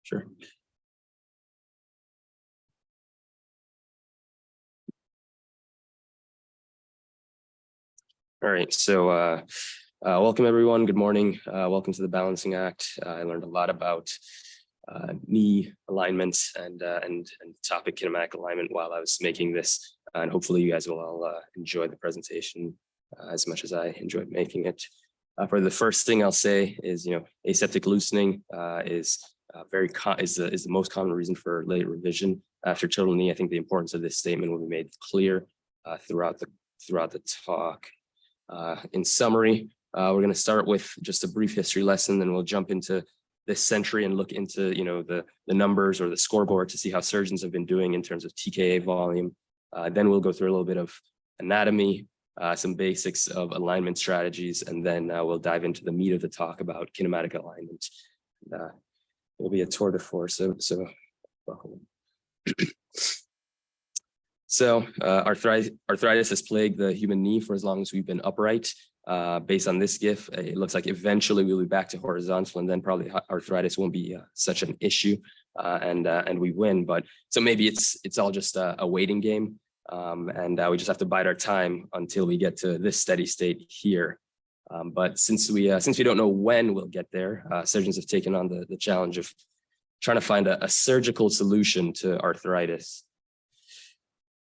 Sure. All right, so welcome everyone. Good morning. Welcome to the Balancing Act. I learned a lot about knee alignment and the topic kinematic alignment while I was making this, and hopefully you guys will all enjoy the presentation as much as I enjoyed making it. For the first thing I'll say is, aseptic loosening is the most common reason for late revision after total knee. I think the importance of this statement will be made clear throughout the talk. In summary, we're going to start with just a brief history lesson, then we'll jump into this century and look into the numbers or the scoreboard to see how surgeons have been doing in terms of TKA volume. Then we'll go through a little bit of anatomy, some basics of alignment strategies, and then we'll dive into the meat of the talk about kinematic alignment. It'll be a tour de force, so welcome. So arthritis has plagued the human knee for as long as we've been upright. Based on this GIF, it looks like eventually we'll be back to horizontal, and then probably arthritis won't be such an issue, and we win. But so maybe it's all just a waiting game, and we just have to bide our time until we get to this steady state here. But since we don't know when we'll get there, surgeons have taken on the challenge of trying to find a surgical solution to arthritis.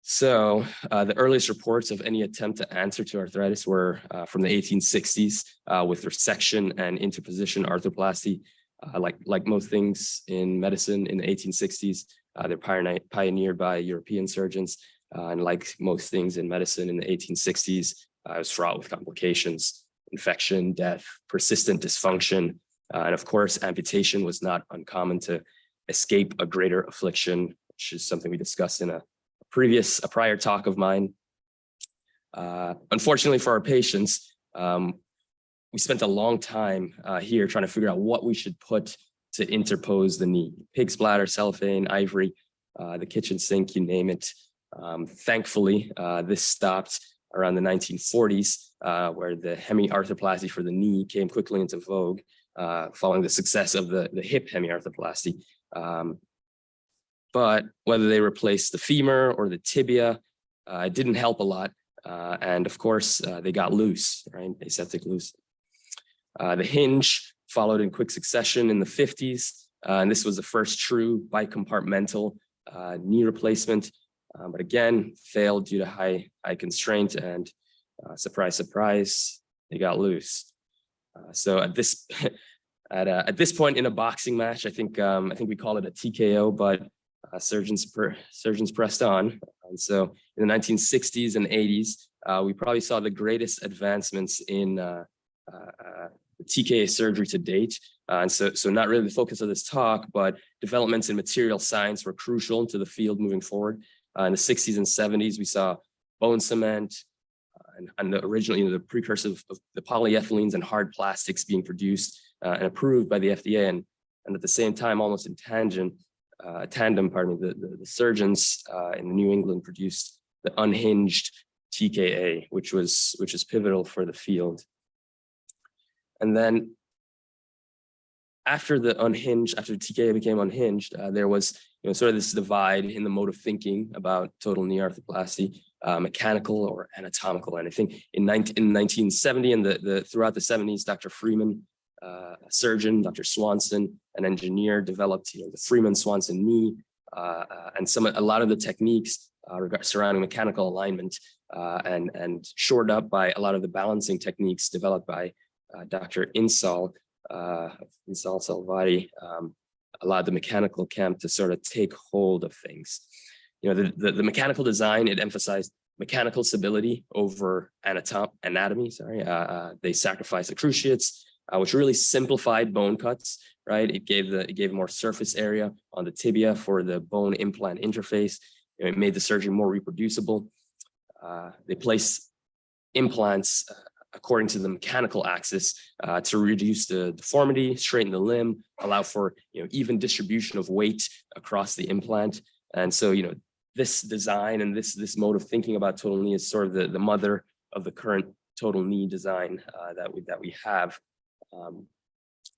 So the earliest reports of any attempt to answer to arthritis were from the 1860s with resection and interposition arthroplasty. Like most things in medicine in the 1860s, they're pioneered by European surgeons. And like most things in medicine in the 1860s, it was fraught with complications, infection, death, persistent dysfunction. And of course, amputation was not uncommon to escape a greater affliction, which is something we discussed in a prior talk of mine. Unfortunately for our patients, we spent a long time here trying to figure out what we should put to interpose the knee. Pig's bladder, cellophane, ivory, the kitchen sink, you name it. Thankfully, this stopped around the 1940s, where the hemiarthroplasty for the knee came quickly into vogue following the success of the hip hemiarthroplasty. But whether they replaced the femur or the tibia, it didn't help a lot. And of course, they got loose, right? Aseptic loose. The hinge followed in quick succession in the 50s. And this was the first true bicompartmental knee replacement. But again, failed due to high constraint, and surprise, surprise, they got loose. So at this point in a boxing match, I think we call it a TKO, but surgeons pressed on. And so in the 1960s and 80s, we probably saw the greatest advancements in the TKA surgery to date. And so not really the focus of this talk, but developments in material science were crucial to the field moving forward. In the 60s and 70s, we saw bone cement and the original, the precursor of the polyethylenes and hard plastics being produced and approved by the FDA. And at the same time, almost in tandem, the surgeons in New England produced the unhinged TKA, which is pivotal for the field. And then after the TKA became unhinged, there was sort of this divide in the mode of thinking about total knee arthroplasty, mechanical or anatomical. And I think in 1970 and throughout the 70s, Dr. Freeman, a surgeon, Dr. Swanson, an engineer, developed the Freeman-Swanson knee, and a lot of the techniques surrounding mechanical alignment, and shored up by a lot of the balancing techniques developed by Dr. Insall Salvati, allowed the mechanical camp to sort of take hold of things. The mechanical design, it emphasized mechanical stability over anatomy. They sacrificed the cruciates, which really simplified bone cuts, right? It gave more surface area on the tibia for the bone implant interface. It made the surgery more reproducible. They placed implants according to the mechanical axis to reduce the deformity, straighten the limb, allow for even distribution of weight across the implant. And so this design and this mode of thinking about total knee is sort of the mother of the current total knee design that we have.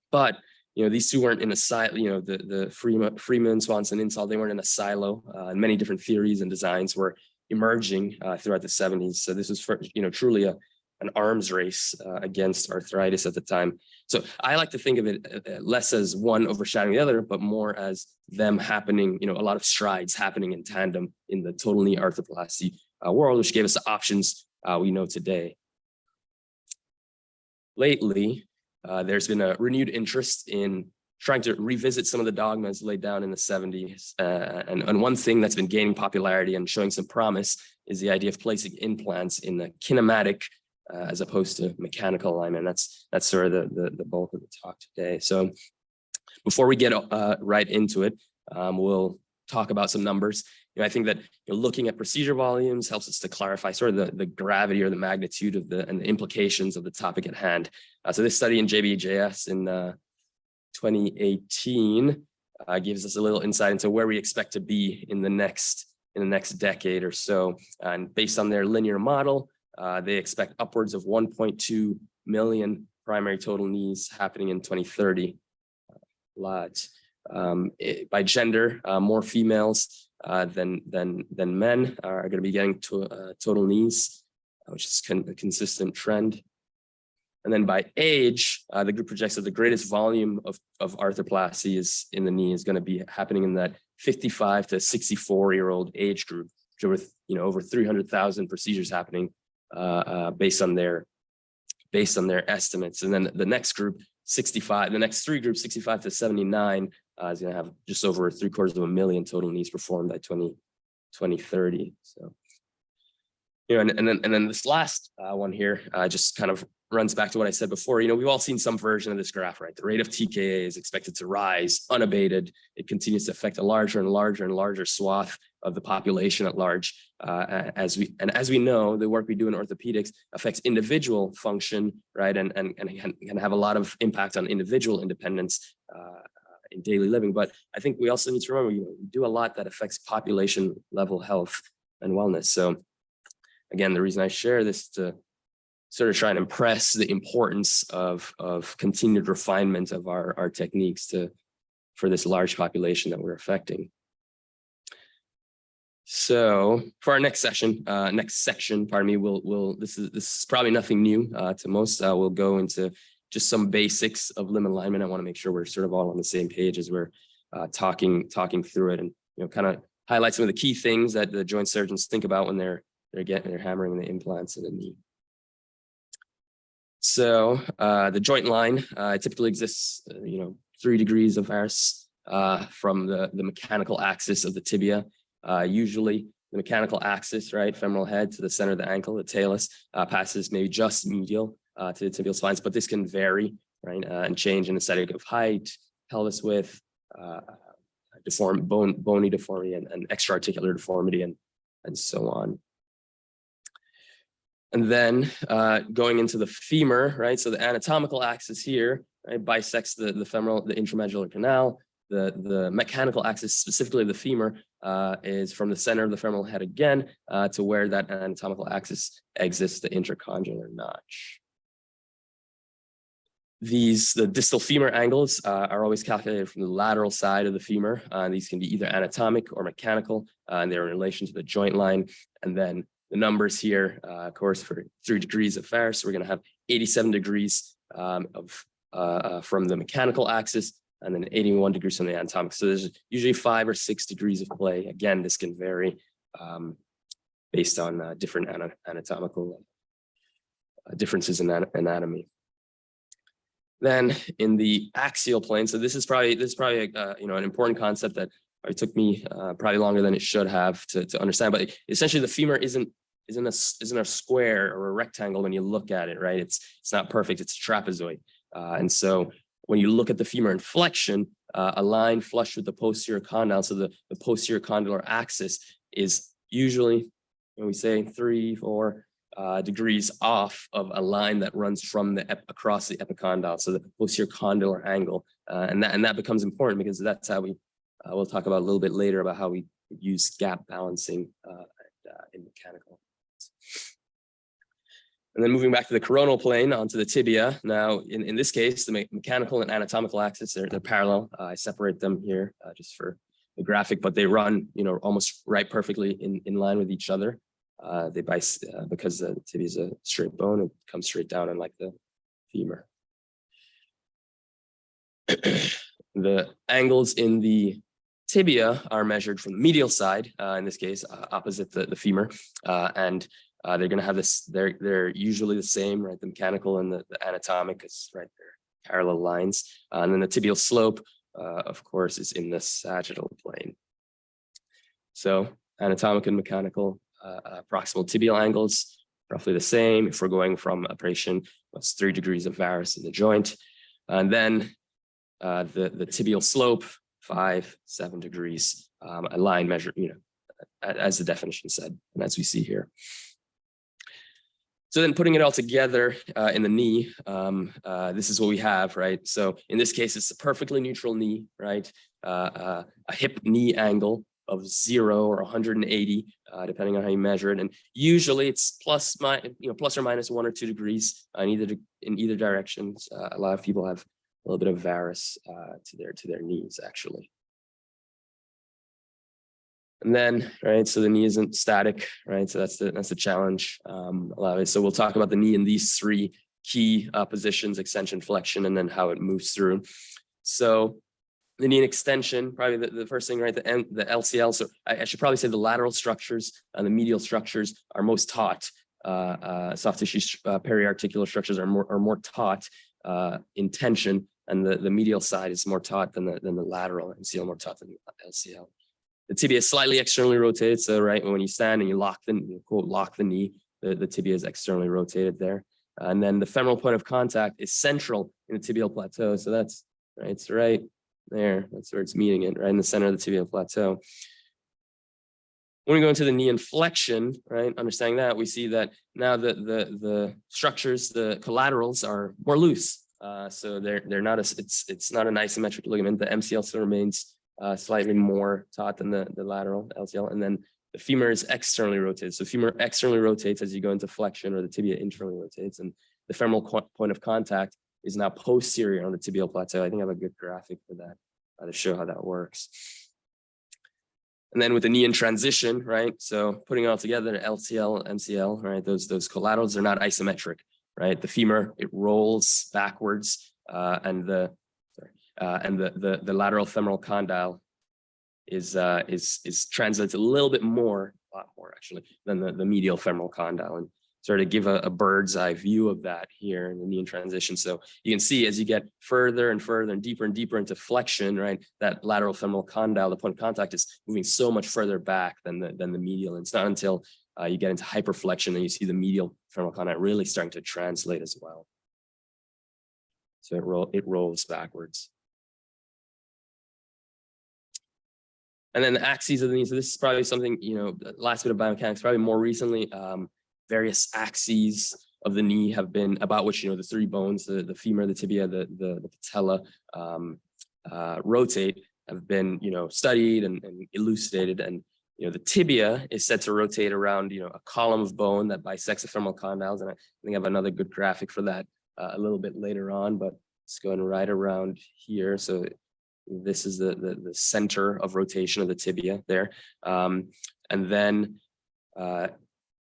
But these two weren't in a silo, the Freeman, Swanson, Insull, they weren't in a silo, and many different theories and designs were emerging throughout the 70s. So this was, truly an arms race against arthritis at the time. So I like to think of it less as one overshadowing the other, but more as them happening, a lot of strides happening in tandem in the total knee arthroplasty world, which gave us the options we know today. Lately, there's been a renewed interest in trying to revisit some of the dogmas laid down in the 70s. And one thing that's been gaining popularity and showing some promise is the idea of placing implants in the kinematic as opposed to mechanical alignment. That's sort of the bulk of the talk today. So before we get right into it, we'll talk about some numbers. I think that looking at procedure volumes helps us to clarify sort of the gravity or the magnitude of and the implications of the topic at hand. So this study in JBJS in 2018 gives us a little insight into where we expect to be in the next decade or so. And based on their linear model, they expect upwards of 1.2 million primary total knees happening in 2030. By gender, more females than men are going to be getting total knees, which is a consistent trend. And then by age, the group projects that the greatest volume of arthroplasty is in the knee is going to be happening in that 55 to 64-year-old age group, with over 300,000 procedures happening based on their estimates. And then the next group, 65, the next three groups, 65 to 79, is going to have just over 750,000 total knees performed by 2030. So, and then this last one here just kind of runs back to what I said before. We've all seen some version of this graph, right? The rate of TKA is expected to rise unabated. It continues to affect a larger and larger swath of the population at large. As we know, the work we do in orthopedics affects individual function, right? And can have a lot of impact on individual independence in daily living. But I think we also need to remember, we do a lot that affects population level health and wellness. So again, the reason I share this is to sort of try and impress the importance of continued refinement of our techniques for this large population that we're affecting. So for our next section, this is probably nothing new to most. We'll go into just some basics of limb alignment. I want to make sure we're sort of all on the same page as we're talking through it, and kind of highlight some of the key things that the joint surgeons think about when they're hammering the implants in the knee. So the joint line typically exists, 3 degrees of varus from the mechanical axis of the tibia. Usually the mechanical axis, right, femoral head to the center of the ankle, the talus, passes maybe just medial to the tibial spines, but this can vary, right, and change in the setting of height, pelvis width, bony deformity, and extra-articular deformity, and so on. And then going into the femur, right? So the anatomical axis here, right, bisects the intramedullary canal. The mechanical axis, specifically the femur, is from the center of the femoral head again to where that anatomical axis exits the intercondylar notch. The distal femur angles are always calculated from the lateral side of the femur. These can be either anatomic or mechanical, and they're in relation to the joint line. And then the numbers here, of course, for 3 degrees of varus, we're going to have 87 degrees from the mechanical axis, and then 81 degrees from the anatomic. So there's usually 5 or 6 degrees of play. Again, this can vary based on different anatomical differences in anatomy. Then in the axial plane, so this is probably an important concept that it took me probably longer than it should have to understand. But essentially, the femur isn't a square or a rectangle when you look at it, right? It's not perfect. It's a trapezoid, and so when you look at the femur in flexion, a line flush with the posterior condyle, so the posterior condylar axis is usually, we say 3-4 degrees off of a line that runs from across the epicondyle, so the posterior condylar angle, and that becomes important because that's how we'll talk about a little bit later about how we use gap balancing in mechanical. And then moving back to the coronal plane onto the tibia. Now, in this case, the mechanical and anatomical axis, they're parallel. I separate them here just for the graphic, but they run, almost right perfectly in line with each other. Because the tibia is a straight bone, it comes straight down unlike the femur. The angles in the tibia are measured from the medial side, in this case, opposite the femur, and they're going to have this. They're usually the same, right? The mechanical and the anatomic is right there, parallel lines, and then the tibial slope, of course, is in the sagittal plane. So anatomic and mechanical proximal tibial angles roughly the same. If we're going from a patient, that's 3 degrees of varus in the joint, and then the tibial slope 5-7 degrees, a line measure, as the definition said, and as we see here. So then putting it all together in the knee, this is what we have, right? So in this case, it's a perfectly neutral knee, right? A hip knee angle of 0 or 180, depending on how you measure it. And usually it's plus or minus 1 or 2 degrees in either directions. A lot of people have a little bit of varus to their knees, actually. And then, right, so the knee isn't static, right? So that's the challenge. So we'll talk about the knee in these 3 key positions: extension, flexion, and then how it moves through. So the knee extension, probably the first thing, right? The LCL. So I should probably say the lateral structures and the medial structures are most taut. Soft tissue periarticular structures are more taut in tension, and the medial side is more taut than the lateral, and MCL more taut than the LCL. The tibia is slightly externally rotated. So right when you stand and you lock the knee, the tibia is externally rotated there. And then the femoral point of contact is central in the tibial plateau. So that's right. It's right there. That's where it's meeting it, right in the center of the tibial plateau. When we go into the knee inflection, right, understanding that, we see that now the structures, the collaterals are more loose. So they're not it's not an isometric ligament. The MCL still remains slightly more taut than the lateral LCL, and then the femur is externally rotated. So femur externally rotates as you go into flexion, or the tibia internally rotates, and the femoral point of contact is now posterior on the tibial plateau. I think I have a good graphic for that to show how that works. And then with the knee in transition, right? So putting it all together, LCL, MCL, right? Those collaterals are not isometric, right? The femur, it rolls backwards, and the lateral femoral condyle is translated a lot more actually than the medial femoral condyle, and sort of give a bird's eye view of that here in the knee in transition. So you can see as you get further and further and deeper into flexion, right, that lateral femoral condyle, the point of contact, is moving so much further back than the medial. And it's not until you get into hyperflexion that you see the medial femoral condyle really starting to translate as well. So it rolls backwards. And then the axes of the knee. So this is probably something, the last bit of biomechanics, probably more recently, various axes of the knee have been, about which, the 3 bones, the femur, the tibia, the patella, rotate, have been, studied and elucidated. And, the tibia is said to rotate around, a column of bone that bisects the femoral condyles. And I think I have another good graphic for that a little bit later on, but it's going right around here. So this is the center of rotation of the tibia there. And then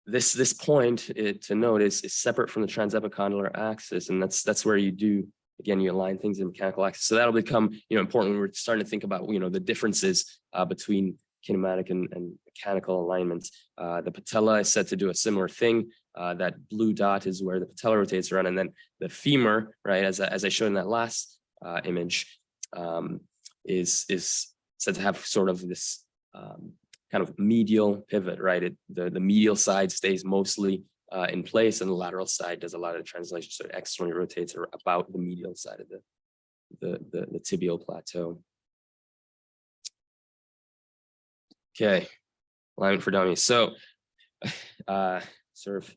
this point to note is separate from the transepicondylar axis, and that's where you do, again, you align things in mechanical axis. So that'll become important when we're starting to think about the differences between kinematic and mechanical alignment. The patella is said to do a similar thing. That blue dot is where the patella rotates around, and then the femur, right, as I showed in that last image, is said to have sort of this kind of medial pivot, right? The medial side stays mostly in place, and the lateral side does a lot of the translation, so it externally rotates about the medial side of the tibial plateau. Okay, alignment for dummies. So, sort of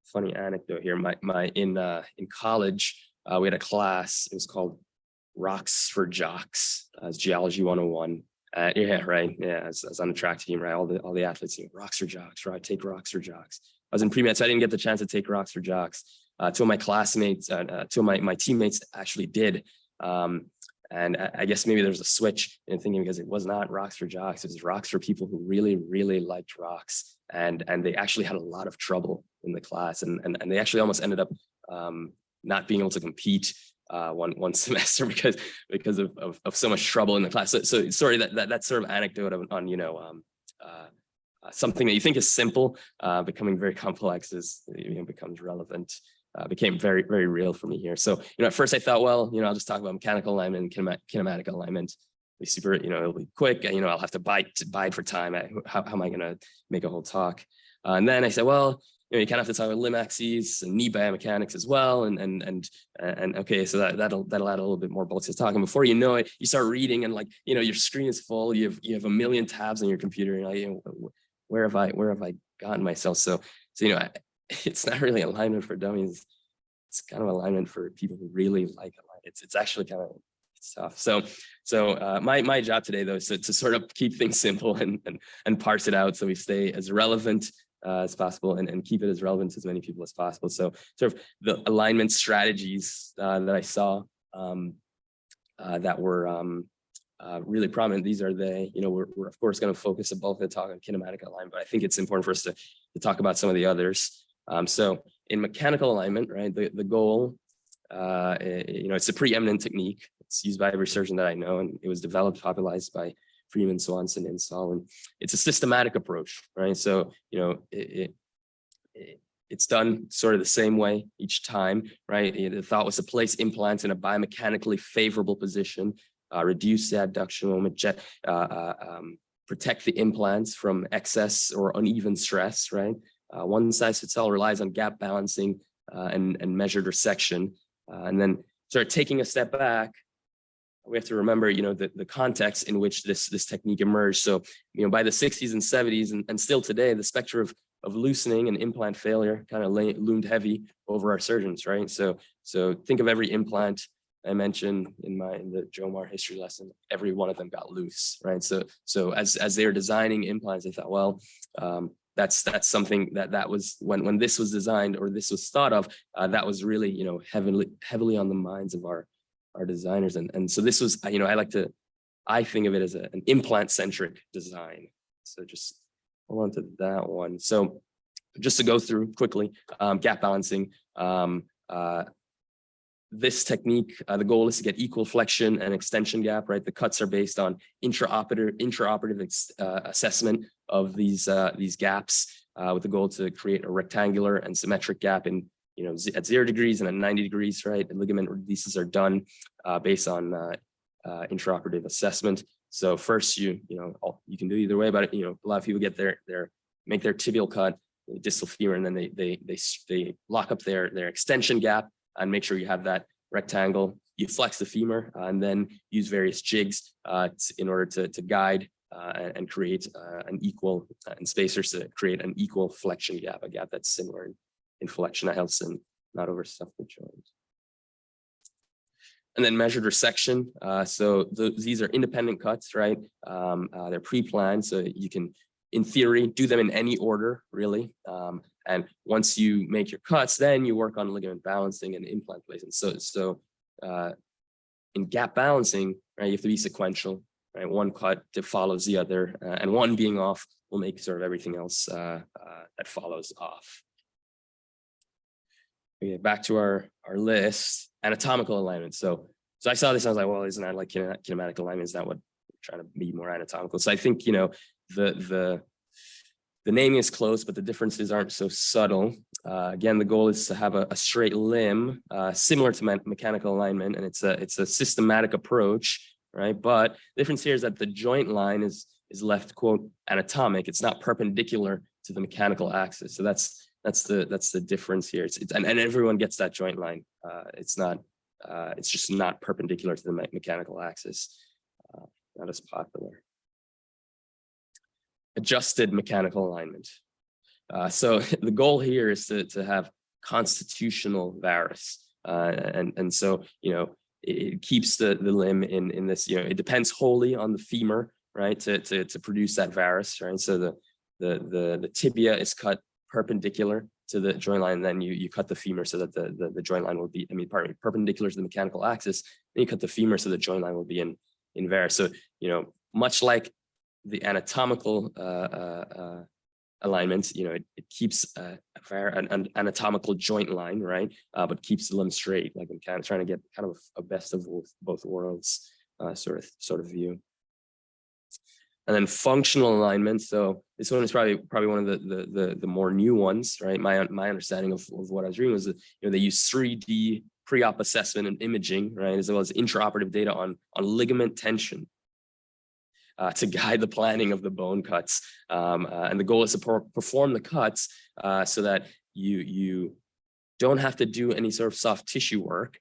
funny anecdote here. In college, we had a class. It was called Rocks for Jocks, as Geology 101. Yeah, right. Yeah, as on the track team, right? All the athletes, rocks for jocks, right? Take rocks for jocks. was in pre-med, so I didn't get the chance to take rocks for jocks. Two of my classmates, two of my teammates actually did. And I guess maybe there's a switch in thinking, because it was not rocks for jocks, it was rocks for people who really, really liked rocks. And they actually had a lot of trouble in the class. And they actually almost ended up not being able to compete one semester because of so much trouble in the class. So sorry, that sort of anecdote on something that you think is simple, becoming very complex becomes relevant. Became very, very real for me here. So, at first I thought, well, I'll just talk about mechanical alignment and kinematic alignment. It'll be super, it'll be quick. I'll have to bide for time. How am I going to make a whole talk? And then I said, well, you kind of have to talk about limb axes and knee biomechanics as well. And okay, so that'll add a little bit more bolts to the talk. And before you know it, you start reading, and your screen is full. You have a million tabs on your computer. And you're like, where have I gotten myself? So it's not really alignment for dummies. It's kind of alignment for people who really like alignment. It's actually kind of tough. So my job today, though, is to sort of keep things simple and parse it out, so we stay as relevant as possible and keep it as relevant to as many people as possible. So sort of the alignment strategies that I saw that were really prominent. These are we're of course going to focus a bulk of the talk on kinematic alignment, but I think it's important for us to talk about some of the others. So in mechanical alignment, right, the goal, it's a preeminent technique. It's used by every surgeon that I know, and it was developed, popularized by Freeman, Swanson, Insall, and it's a systematic approach, right? So, it's done sort of the same way each time, right? The thought was to place implants in a biomechanically favorable position, reduce the adduction moment, protect the implants from excess or uneven stress, right? One size fits all relies on gap balancing and measured resection. And then start taking a step back. We have to remember, the context in which this technique emerged. So, by the 60s and 70s and still today, the specter of loosening and implant failure kind of loomed heavy over our surgeons, right? So think of every implant I mentioned in the Jomar history lesson. Every one of them got loose, right? So as they were designing implants, they thought, well, that's something that was when this was designed or this was thought of, that was really heavily on the minds of our designers, and so this was I think of it as an implant centric design. So just hold on to that one. So just to go through quickly, gap balancing. This technique, the goal is to get equal flexion and extension gap, right? The cuts are based on intraoperative assessment of these gaps with the goal to create a rectangular and symmetric gap in, at 0 degrees and at 90 degrees, right? And ligament releases are done based on intraoperative assessment. So first, you can do either way, but a lot of people get make their tibial cut, distal femur, and then they lock up their extension gap and make sure you have that rectangle. You flex the femur and then use various jigs in order to guide and create an equal, and spacers to create an equal flexion gap, a gap that's similar in flexion, that helps and not overstuff the joint. And then measured resection. So these are independent cuts, right? They're pre-planned, so you can, in theory, do them in any order, really. And once you make your cuts, then you work on ligament balancing and implant placement. So in gap balancing, right, you have to be sequential, right? One cut follows the other, and one being off will make sort of everything else that follows off. Okay, back to our list, anatomical alignment. So I saw this, and I was like, well, isn't that like kinematic alignment? Is that what we're trying to be more anatomical? So I think, the naming is close, but the differences aren't so subtle. Again, the goal is to have a straight limb, similar to mechanical alignment, and it's a systematic approach, right? But the difference here is that the joint line is left, quote, anatomic. It's not perpendicular to the mechanical axis. So that's the difference here. And everyone gets that joint line. It's just not perpendicular to the mechanical axis. Not as popular. Adjusted mechanical alignment. So the goal here is to have constitutional varus. And so, it keeps the limb in this, it depends wholly on the femur, right, to produce that varus, right? So the tibia is cut perpendicular to the joint line, and then you cut the femur so that the joint line will be, pardon me, perpendicular to the mechanical axis. Then you cut the femur so the joint line will be in var. So, much like the anatomical alignment, it keeps an anatomical joint line, right? But keeps the limb straight. Like I'm kind of trying to get kind of a best of both worlds sort of view. And then functional alignment. So this one is probably one of the more new ones, right? My understanding of what I was reading was that they use 3D pre-op assessment and imaging, right, as well as intraoperative data on ligament tension to guide the planning of the bone cuts. And the goal is to perform the cuts so that you don't have to do any sort of soft tissue work,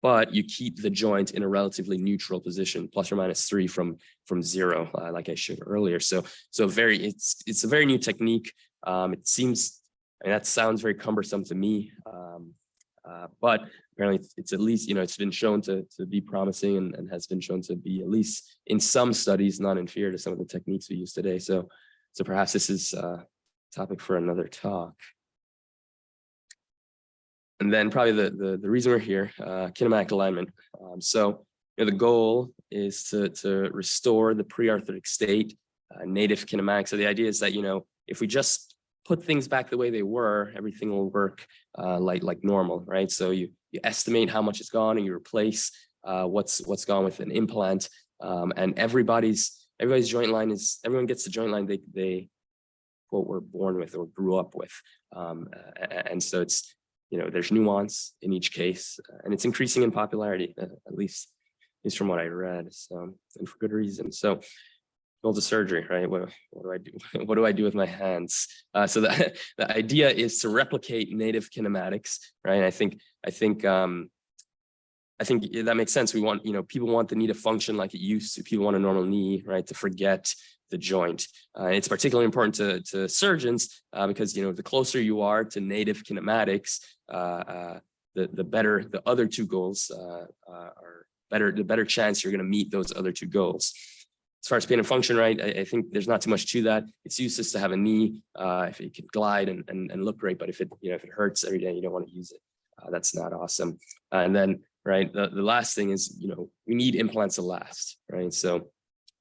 but you keep the joint in a relatively neutral position, plus or minus 3 from 0, like I showed earlier. So it's a very new technique. It seems, that sounds very cumbersome to me, but apparently it's at least, it's been shown to be promising and has been shown to be, at least in some studies, not inferior to some of the techniques we use today. So perhaps this is a topic for another talk. And then probably the reason we're here, kinematic alignment. So the goal is to restore the pre-arthritic state, native kinematic. So the idea is that, if we just put things back the way they were, everything will work like normal, right? So you estimate how much is gone and you replace what's gone with an implant. And everybody's joint line everyone gets the joint line they quote were born with or grew up with. And so it's, there's nuance in each case, and it's increasing in popularity, at least from what I read. So, and for good reason. So, goal to surgery, right? What do I do? What do I do with my hands? So the idea is to replicate native kinematics, right? I think that makes sense. We want, people want the knee to function like it used to. People want a normal knee, right? To forget the joint. It's particularly important to surgeons because, the closer you are to native kinematics, the better the other two goals are better, the better chance you're going to meet those other two goals. As far as pain and function, right, I think there's not too much to that. It's useless to have a knee if it can glide and look great, but if it hurts every day, you don't want to use it. That's not awesome. And then, right, the last thing is, we need implants to last, right? So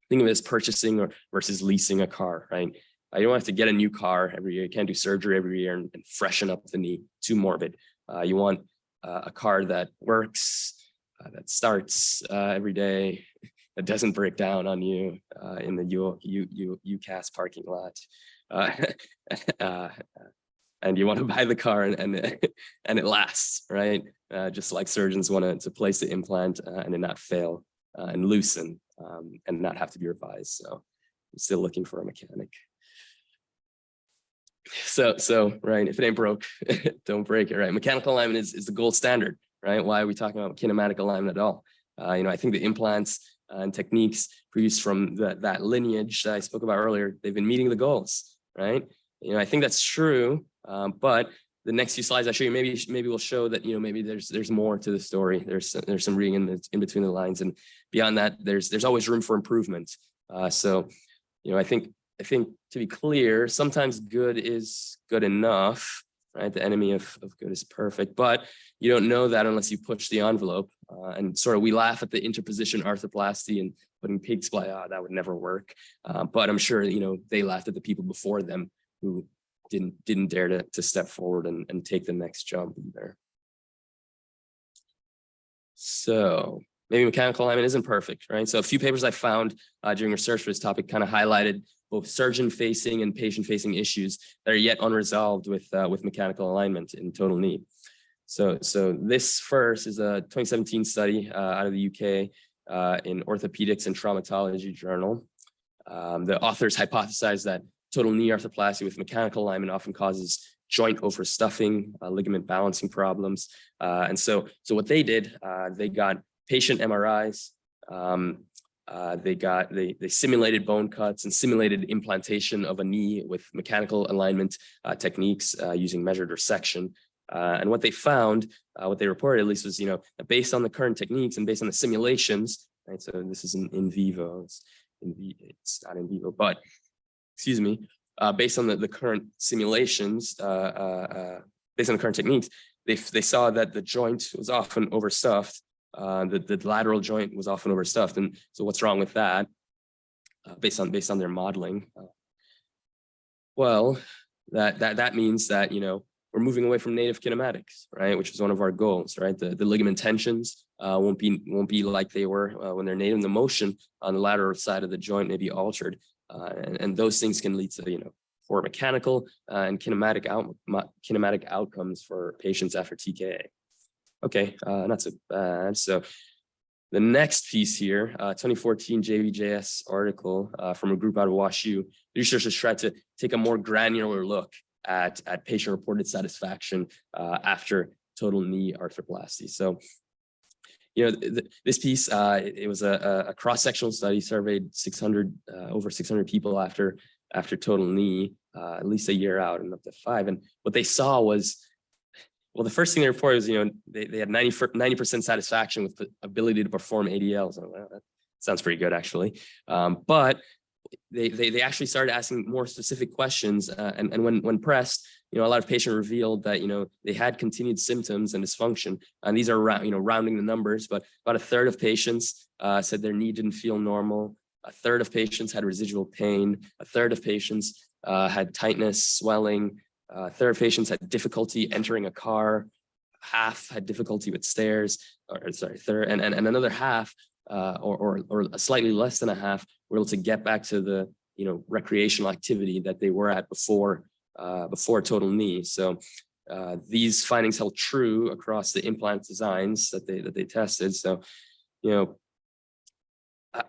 think of it as purchasing versus leasing a car, right? You don't have to get a new car every year. You can't do surgery every year and freshen up the knee. Too morbid. You want a car that works, that starts every day, that doesn't break down on you in the UCAS parking lot. And you want to buy the car and it lasts, right? Just like surgeons want to place the implant and it not fail and loosen and not have to be revised. So I'm still looking for a mechanic. So right, if it ain't broke, don't break it, right? Mechanical alignment is the gold standard, right? Why are we talking about kinematic alignment at all? I think the implants and techniques produced from that lineage that I spoke about earlier, they've been meeting the goals, right? I think that's true, but the next few slides I show you, maybe we'll show that, maybe there's more to the story. There's some reading in between the lines, and beyond that, there's always room for improvement. So, I think to be clear, sometimes good is good enough, right? The enemy of good is perfect, but you don't know that unless you push the envelope. And sort of we laugh at the interposition arthroplasty and putting pig supply, that would never work. But I'm sure, they laughed at the people before them who didn't dare to step forward and take the next jump either. So maybe mechanical alignment isn't perfect, right? So a few papers I found during research for this topic kind of highlighted both surgeon-facing and patient-facing issues that are yet unresolved with mechanical alignment in total knee. So this first is a 2017 study out of the UK in Orthopaedics and Traumatology journal. The authors hypothesized that total knee arthroplasty with mechanical alignment often causes joint overstuffing, ligament balancing problems. And so what they did, they got patient MRIs, they simulated bone cuts and simulated implantation of a knee with mechanical alignment techniques using measured resection. And what they found, what they reported at least was, based on the current techniques and based on the simulations, right? So this is in vivo, it's not in vivo, but excuse me. based on the current simulations, based on the current techniques, they saw that the joint was often overstuffed. The lateral joint was often overstuffed. And so what's wrong with that? Based on their modeling? Well, that means that, we're moving away from native kinematics, right? Which is one of our goals, right? The ligament tensions won't be like they were when they're native. The motion on the lateral side of the joint may be altered, and those things can lead to poor mechanical and kinematic outcomes for patients after TKA. Okay, not so bad. So the next piece here, 2014 JVJS article from a group out of WashU. Researchers tried to take a more granular look at patient-reported satisfaction after total knee arthroplasty. So, this piece, it was a cross-sectional study, surveyed over 600 people after total knee, at least a year out and up to 5. And what they saw was, well, the first thing they reported was, they had 90% satisfaction with the ability to perform ADLs. So, well, that sounds pretty good, actually. But they actually started asking more specific questions, and when pressed, a lot of patients revealed that they had continued symptoms and dysfunction, and these are rounding the numbers, but about a third of patients said their knee didn't feel normal. A third of patients had residual pain. A third of patients had tightness, swelling. A third of patients had difficulty entering a car. Half had difficulty with stairs, third, and another half, or slightly less than a half, were able to get back to the recreational activity that they were at before total knee. So these findings held true across the implant designs that they tested. So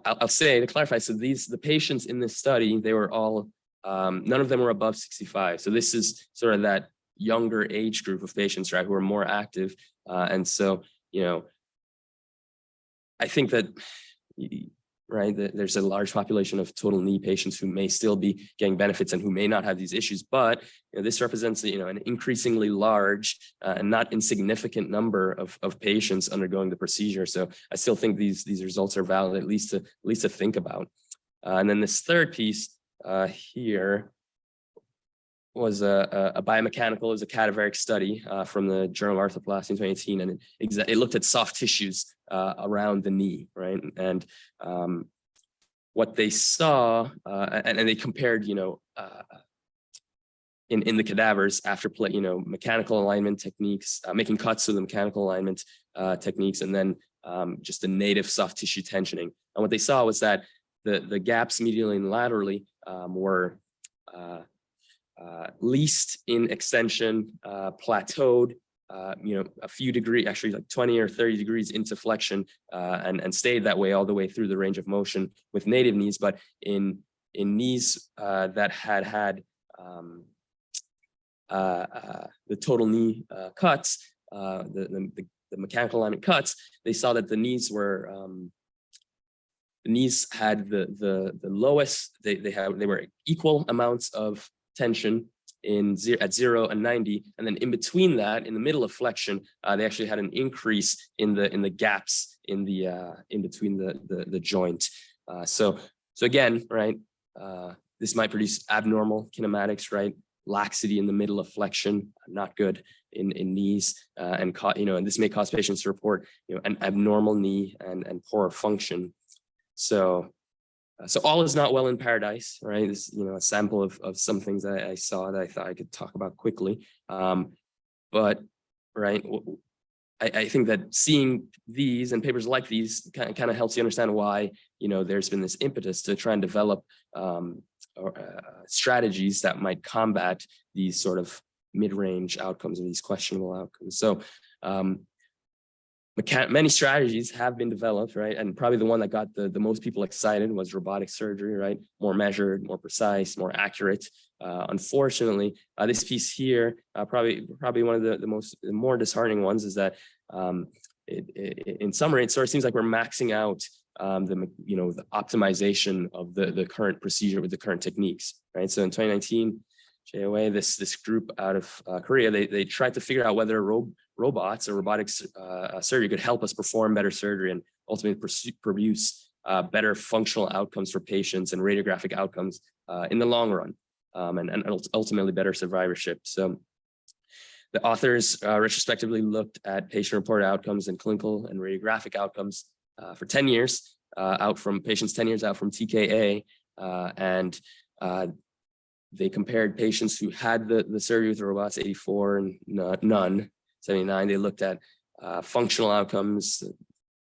I'll say, to clarify, so the patients in this study, they were all none of them were above 65. So this is sort of that younger age group of patients, right, who are more active, and so I think that, right, there's a large population of total knee patients who may still be getting benefits and who may not have these issues, but this represents an increasingly large and not insignificant number of patients undergoing the procedure. So I still think these results are valid, at least to think about. And then this third piece here was a biomechanical, it was a cadaveric study from the Journal of Arthroplasty in 2018, and it looked at soft tissues around the knee, right? And what they saw, and they compared, in the cadavers after mechanical alignment techniques, making cuts with the mechanical alignment techniques, and then just the native soft tissue tensioning. And what they saw was that the gaps medially and laterally were least in extension, plateaued, a few degrees, actually like 20 or 30 degrees into flexion, and stayed that way all the way through the range of motion with native knees. But in knees that had the total knee cuts, the mechanical alignment cuts, they saw that the knees were had the lowest. They were equal amounts of tension at 0 and 90, and then in between that, in the middle of flexion, they actually had an increase in the gaps in between the joint. So again, right, this might produce abnormal kinematics, right? Laxity in the middle of flexion, not good in knees, and this may cause patients to report an abnormal knee and poor function. So all is not well in paradise, right? This, a sample of some things I saw that I thought I could talk about quickly. But, right, I think that seeing these and papers like these kind of helps you understand why, there's been this impetus to try and develop strategies that might combat these sort of mid-range outcomes or these questionable outcomes. So, many strategies have been developed, right? And probably the one that got the most people excited was robotic surgery, right? More measured, more precise, more accurate. Unfortunately, this piece here, probably one of the more disheartening ones, is that in summary, it sort of seems like we're maxing out the optimization of the current procedure with the current techniques, right? So in 2019, JOA, this group out of Korea, they tried to figure out whether robots or robotics surgery could help us perform better surgery and ultimately produce better functional outcomes for patients and radiographic outcomes in the long run. and ultimately better survivorship. So the authors retrospectively looked at patient-reported outcomes and clinical and radiographic outcomes for 10 years out from patients 10 years out from TKA, and they compared patients who had the surgery with the robots, 84 and none, 79. They looked at functional outcomes,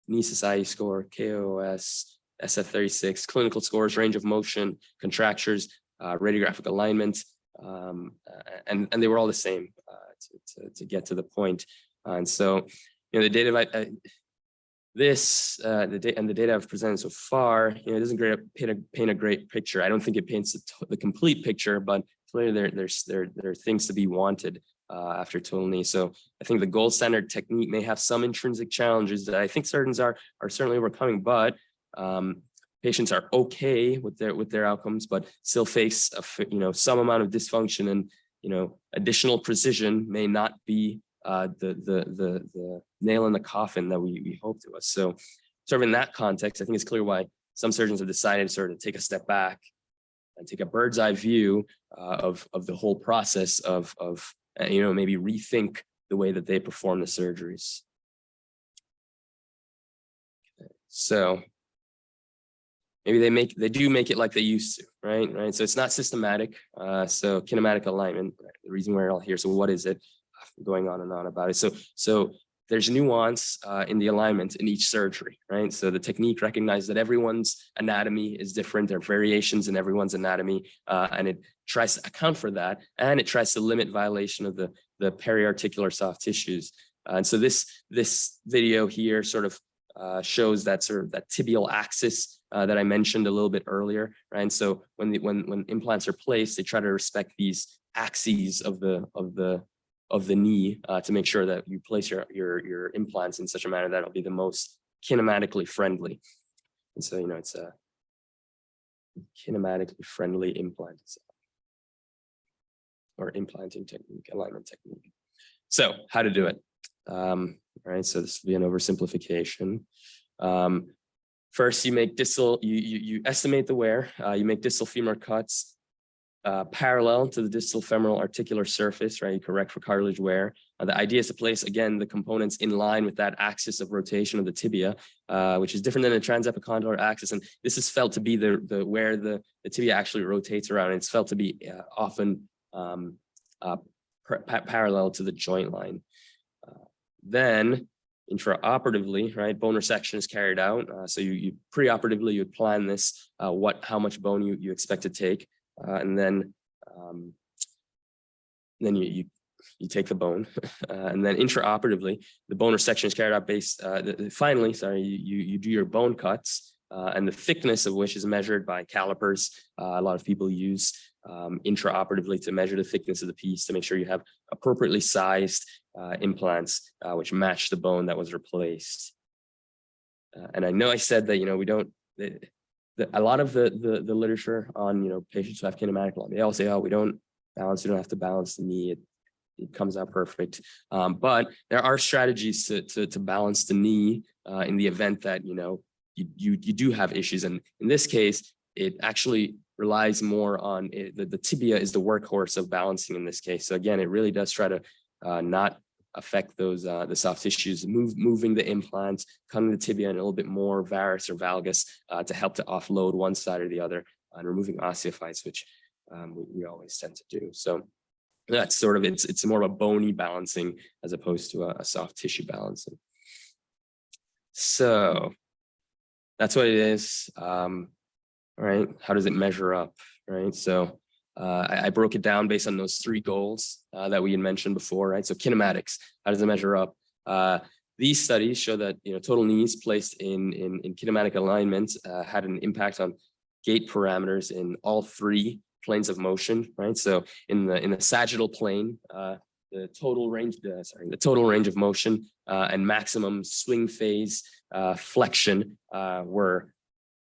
knee society score, KOS, SF36, clinical scores, range of motion, contractures, radiographic alignment, and they were all the same to get to the point. And so, the data the data I've presented so far, it doesn't paint a great picture. I don't think it paints the complete picture, but clearly there are things to be wanted after total knee. So I think the gold standard technique may have some intrinsic challenges that I think surgeons are certainly overcoming, but patients are okay with their outcomes, but still face some amount of dysfunction, and additional precision may not be the nail in the coffin that we hoped it was. So sort of in that context, I think it's clear why some surgeons have decided to sort of take a step back and take a bird's eye view of the whole process of maybe rethink the way that they perform the surgeries. So maybe they do make it like they used to, right? So it's not systematic. So kinematic alignment, right? The reason we're all here. So what is it? Going on and on about it. So there's nuance in the alignment in each surgery, right? So the technique recognizes that everyone's anatomy is different. There are variations in everyone's anatomy, and it tries to account for that, and it tries to limit violation of the periarticular soft tissues. And so this video here sort of shows that tibial axis that I mentioned a little bit earlier, right? And so when implants are placed, they try to respect these axes of the knee to make sure that you place your implants in such a manner that it'll be the most kinematically friendly. And so, it's a kinematically friendly implant or implanting technique, alignment technique. So how to do it, right? So this will be an oversimplification. First, you make distal, you estimate the wear, you make distal femur cuts parallel to the distal femoral articular surface, right? You correct for cartilage wear. The idea is to place, again, the components in line with that axis of rotation of the tibia, which is different than the transepicondylar axis. And this is felt to be where the tibia actually rotates around. It's felt to be often parallel to the joint line. Then intraoperatively, right, bone resection is carried out. So you preoperatively, you would plan this, how much bone you expect to take. And then you take the bone, and then intraoperatively, the bone resection is carried out based. Finally, you do your bone cuts, and the thickness of which is measured by calipers. A lot of people use intraoperatively to measure the thickness of the piece to make sure you have appropriately sized implants which match the bone that was replaced. And I know I said that we don't. A lot of the literature on patients who have kinematic alignment, they all say, oh, we don't balance, you don't have to balance the knee, it comes out perfect. But there are strategies to balance the knee in the event that you do have issues. And in this case, it actually relies more on the tibia is the workhorse of balancing in this case. So again, it really does try to not affect those the soft tissues, moving the implants, cutting the tibia in a little bit more varus or valgus to help to offload one side or the other, and removing osteophytes, which we always tend to do. So that's sort of it's more of a bony balancing as opposed to a soft tissue balancing. So that's what it is. All right, how does it measure up? Right, so I broke it down based on those three goals that we had mentioned before, right? So kinematics, how does it measure up? These studies show that total knees placed in kinematic alignment had an impact on gait parameters in all three planes of motion, right? So in the sagittal plane, the total range of motion and maximum swing phase flexion were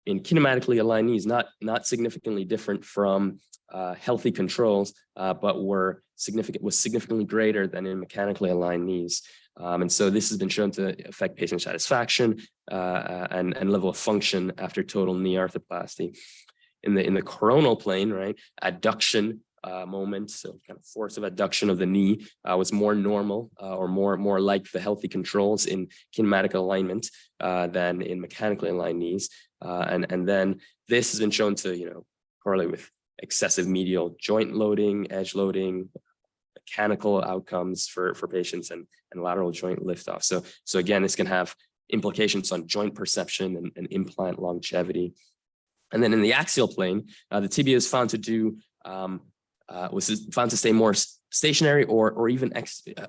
in kinematically aligned knees, not significantly different from healthy controls, but was significantly greater than in mechanically aligned knees. And so this has been shown to affect patient satisfaction and level of function after total knee arthroplasty. In the coronal plane, right, adduction moment, so kind of force of adduction of the knee was more normal or more like the healthy controls in kinematic alignment than in mechanically aligned knees. And then this has been shown to, correlate with excessive medial joint loading, edge loading, mechanical outcomes for patients, and lateral joint liftoff. So again, this can have implications on joint perception and implant longevity. And then in the axial plane, the tibia is found was found to stay more stationary or even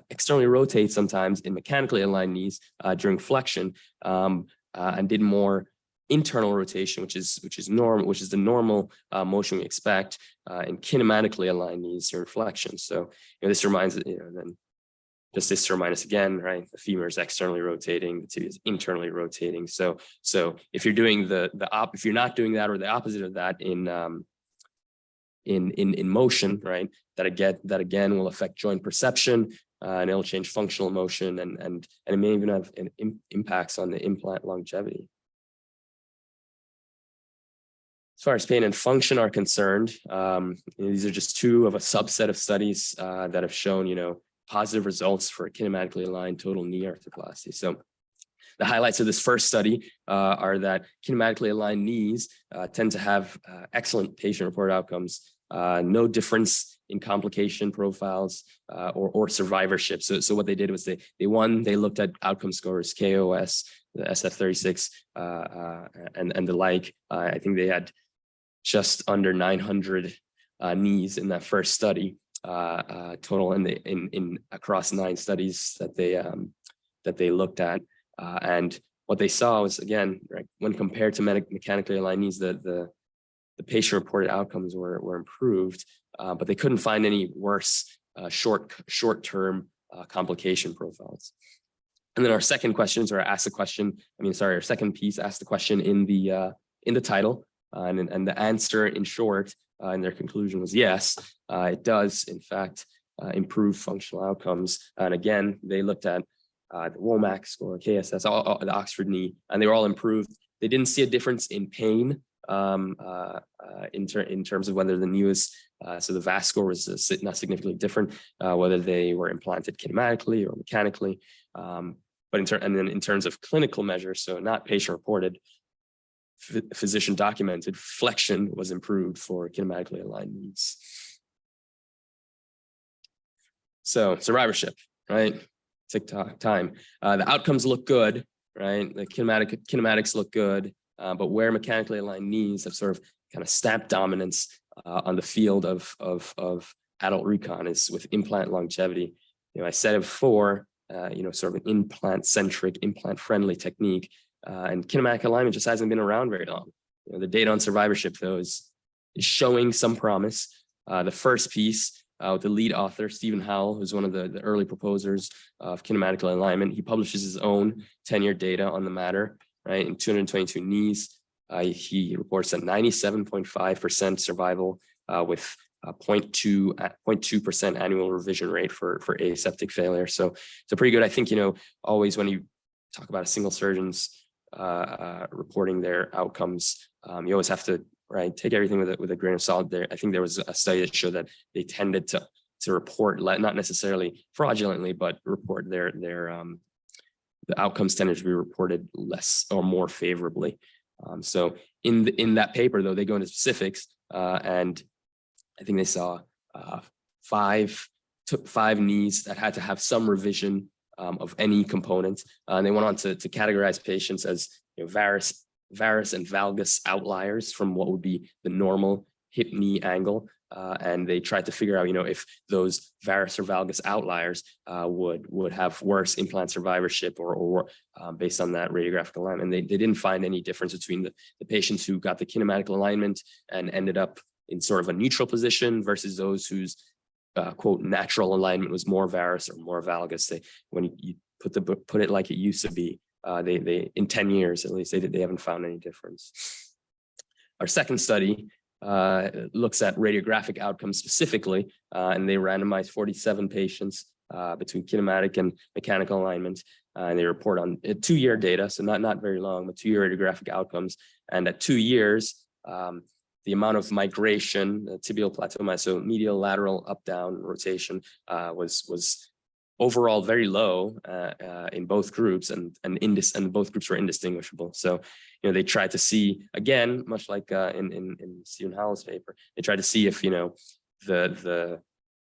externally rotate sometimes in mechanically aligned knees during flexion, and did more internal rotation, which is the normal motion we expect in kinematically aligned knees during flexion. So this reminds then just this to remind us again, right? The femur is externally rotating, the tibia is internally rotating. So if you're doing if you're not doing that or the opposite of that in motion, right, that again will affect joint perception, and it'll change functional motion, and it may even have impacts on the implant longevity. As far as pain and function are concerned, these are just two of a subset of studies that have shown, positive results for kinematically aligned total knee arthroplasty. So the highlights of this first study are that kinematically aligned knees tend to have excellent patient-reported outcomes, no difference in complication profiles or survivorship. So what they did was they looked at outcome scores, KOS, the SF36, and the like. I think they had just under 900 knees in that first study total, in across 9 studies that they looked at. And what they saw was, again, right, when compared to mechanically aligned knees, the patient-reported outcomes were improved, but they couldn't find any worse short-term complication profiles. And then our second questions, our second piece asked the question in the title, and the answer, in short, in their conclusion was yes, it does in fact improve functional outcomes. And again, they looked at the WOMAC score, KSS, all the Oxford knee, and they were all improved. They didn't see a difference in pain in terms of whether the knee was, so the VAS score was not significantly different, whether they were implanted kinematically or mechanically. But in terms of clinical measures, so not patient-reported, physician documented, flexion was improved for kinematically aligned knees. So survivorship, right? Tick-tock time. The outcomes look good, right? The kinematics look good, but where mechanically aligned knees have sort of kind of stamped dominance on the field of adult recon is with implant longevity. I said it before, sort of an implant-centric, implant-friendly technique, and kinematic alignment just hasn't been around very long. The data on survivorship, though, is showing some promise. The first piece, with the lead author, Stephen Howell, who's one of the early proposers of kinematic alignment, he publishes his own 10-year data on the matter, right? In 222 knees, he reports that 97.5% survival with 0.2% annual revision rate for aseptic failure. So pretty good. I think, always when you talk about a single surgeon's reporting their outcomes, you always have to, right, take everything with a grain of salt. There, I think there was a study that showed that they tended to report, not necessarily fraudulently, but report the outcomes tended to be reported less or more favorably. So in that paper, though, they go into specifics, and I think they saw 5 knees that had to have some revision of any component. And they went on to categorize patients as varus and valgus outliers from what would be the normal hip knee angle. And they tried to figure out, if those varus or valgus outliers would have worse implant survivorship or based on that radiographic alignment. And they didn't find any difference between the patients who got the kinematic alignment and ended up in sort of a neutral position versus those whose quote natural alignment was more varus or more valgus. When you put it like it used to be, they in 10 years at least, they haven't found any difference. Our second study looks at radiographic outcomes specifically, and they randomized 47 patients between kinematic and mechanical alignment, and they report on 2-year data, so not very long, but 2-year radiographic outcomes. And at 2 years, the amount of migration, tibial plateau, so medial, lateral, up, down rotation was overall very low in both groups, and both groups were indistinguishable. So, they tried to see, again, much like in Stephen Howell's paper, they tried to see if, the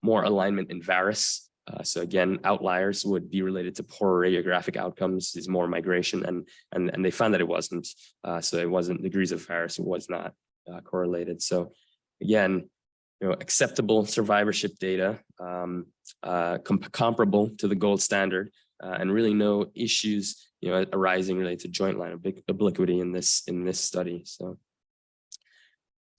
more alignment in varus. So again, outliers would be related to poorer radiographic outcomes, is more migration, and they found that it wasn't. So it wasn't degrees of varus, it was not correlated. So again, acceptable survivorship data, comparable to the gold standard, and really no issues, arising related to joint line obliquity in this study. So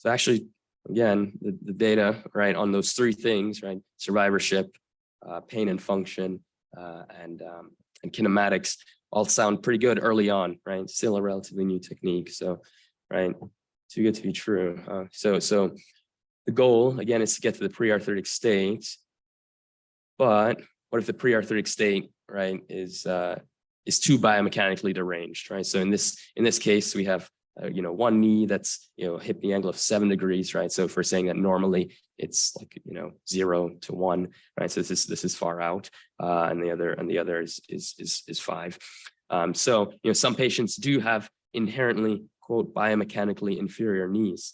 actually, again, the data, right, on those three things, right, survivorship, pain and function, and kinematics, all sound pretty good early on, right? Still a relatively new technique, so right, too good to be true. So the goal, again, is to get to the pre-arthritic state. But what if the pre-arthritic state, right, is too biomechanically deranged, right? So in this case, we have one knee that's hip knee angle of 7 degrees, right? So if we're saying that normally it's like 0 to 1, right? So this is far out, and the other is 5. So some patients do have inherently, quote, biomechanically inferior knees,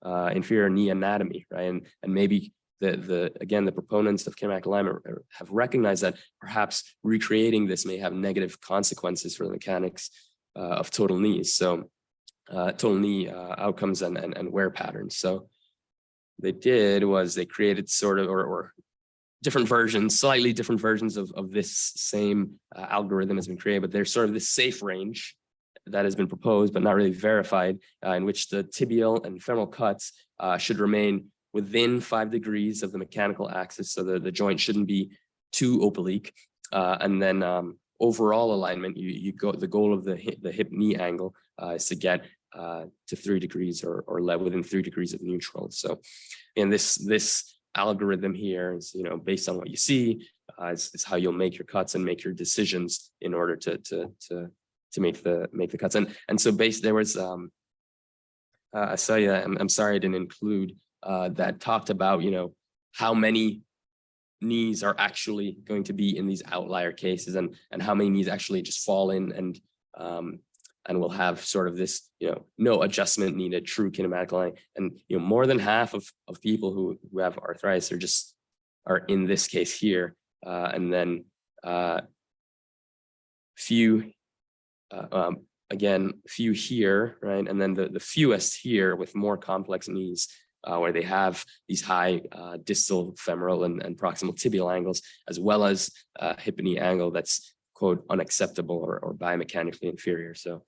inferior knee anatomy, right? And maybe the proponents of kinematic alignment have recognized that perhaps recreating this may have negative consequences for the mechanics of total knees. So total knee outcomes and wear patterns. So they did was they created sort of or different versions, slightly different versions of this same algorithm has been created, but there's sort of this safe range that has been proposed but not really verified, in which the tibial and femoral cuts should remain within 5 degrees of the mechanical axis, so the joint shouldn't be too oblique, and then overall alignment, the goal of the hip knee angle is to get to 3 degrees or within 3 degrees of neutral. So, and this algorithm here is based on what you see, is how you'll make your cuts and make your decisions in order to make the cuts. And so there was a study that I'm sorry I didn't include that talked about how many knees are actually going to be in these outlier cases, and how many knees actually just fall in and will have sort of this no adjustment needed, true kinematic line. And more than half of people who have arthritis are in this case here, and then few few here, right? And then the fewest here with more complex knees, where they have these high distal femoral and proximal tibial angles, as well as hip knee angle that's, quote, unacceptable or biomechanically inferior. So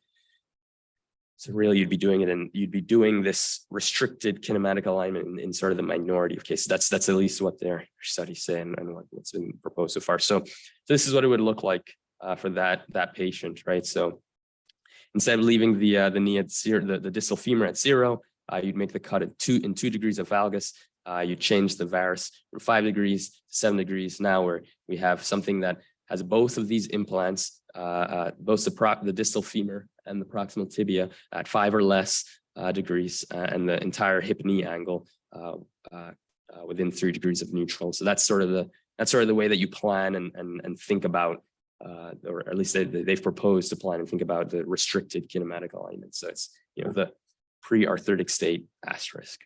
really you'd be doing this restricted kinematic alignment in sort of the minority of cases. That's at least what their studies say and what's been proposed so far. So this is what it would look like for that patient, right? So instead of leaving the knee at 0, the distal femur at 0, you'd make the cut at 2 degrees of valgus. You change the varus from 5 degrees to 7 degrees. Now we have something that has both of these implants, both the distal femur and the proximal tibia at 5 or less degrees, and the entire hip knee angle within 3 degrees of neutral. So that's sort of the way that you plan and think about, or at least they've proposed to plan and think about the restricted kinematic alignment. So it's the pre-arthritic state asterisk.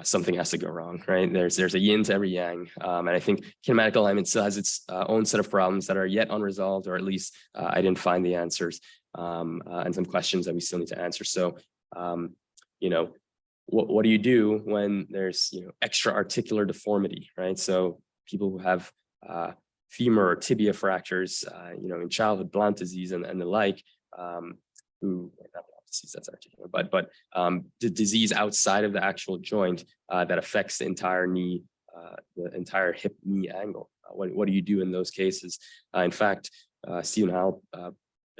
Something has to go wrong, right? There's a yin to every yang, and I think kinematic alignment still has its own set of problems that are yet unresolved, or at least I didn't find the answers, and some questions that we still need to answer. So, what do you do when there's extra articular deformity, right? So people who have femur or tibia fractures, in childhood, Blount disease and the like, who not Blount disease, that's articular, but the disease outside of the actual joint that affects the entire knee, the entire hip knee angle. What do you do in those cases? In fact, Stephen Howell,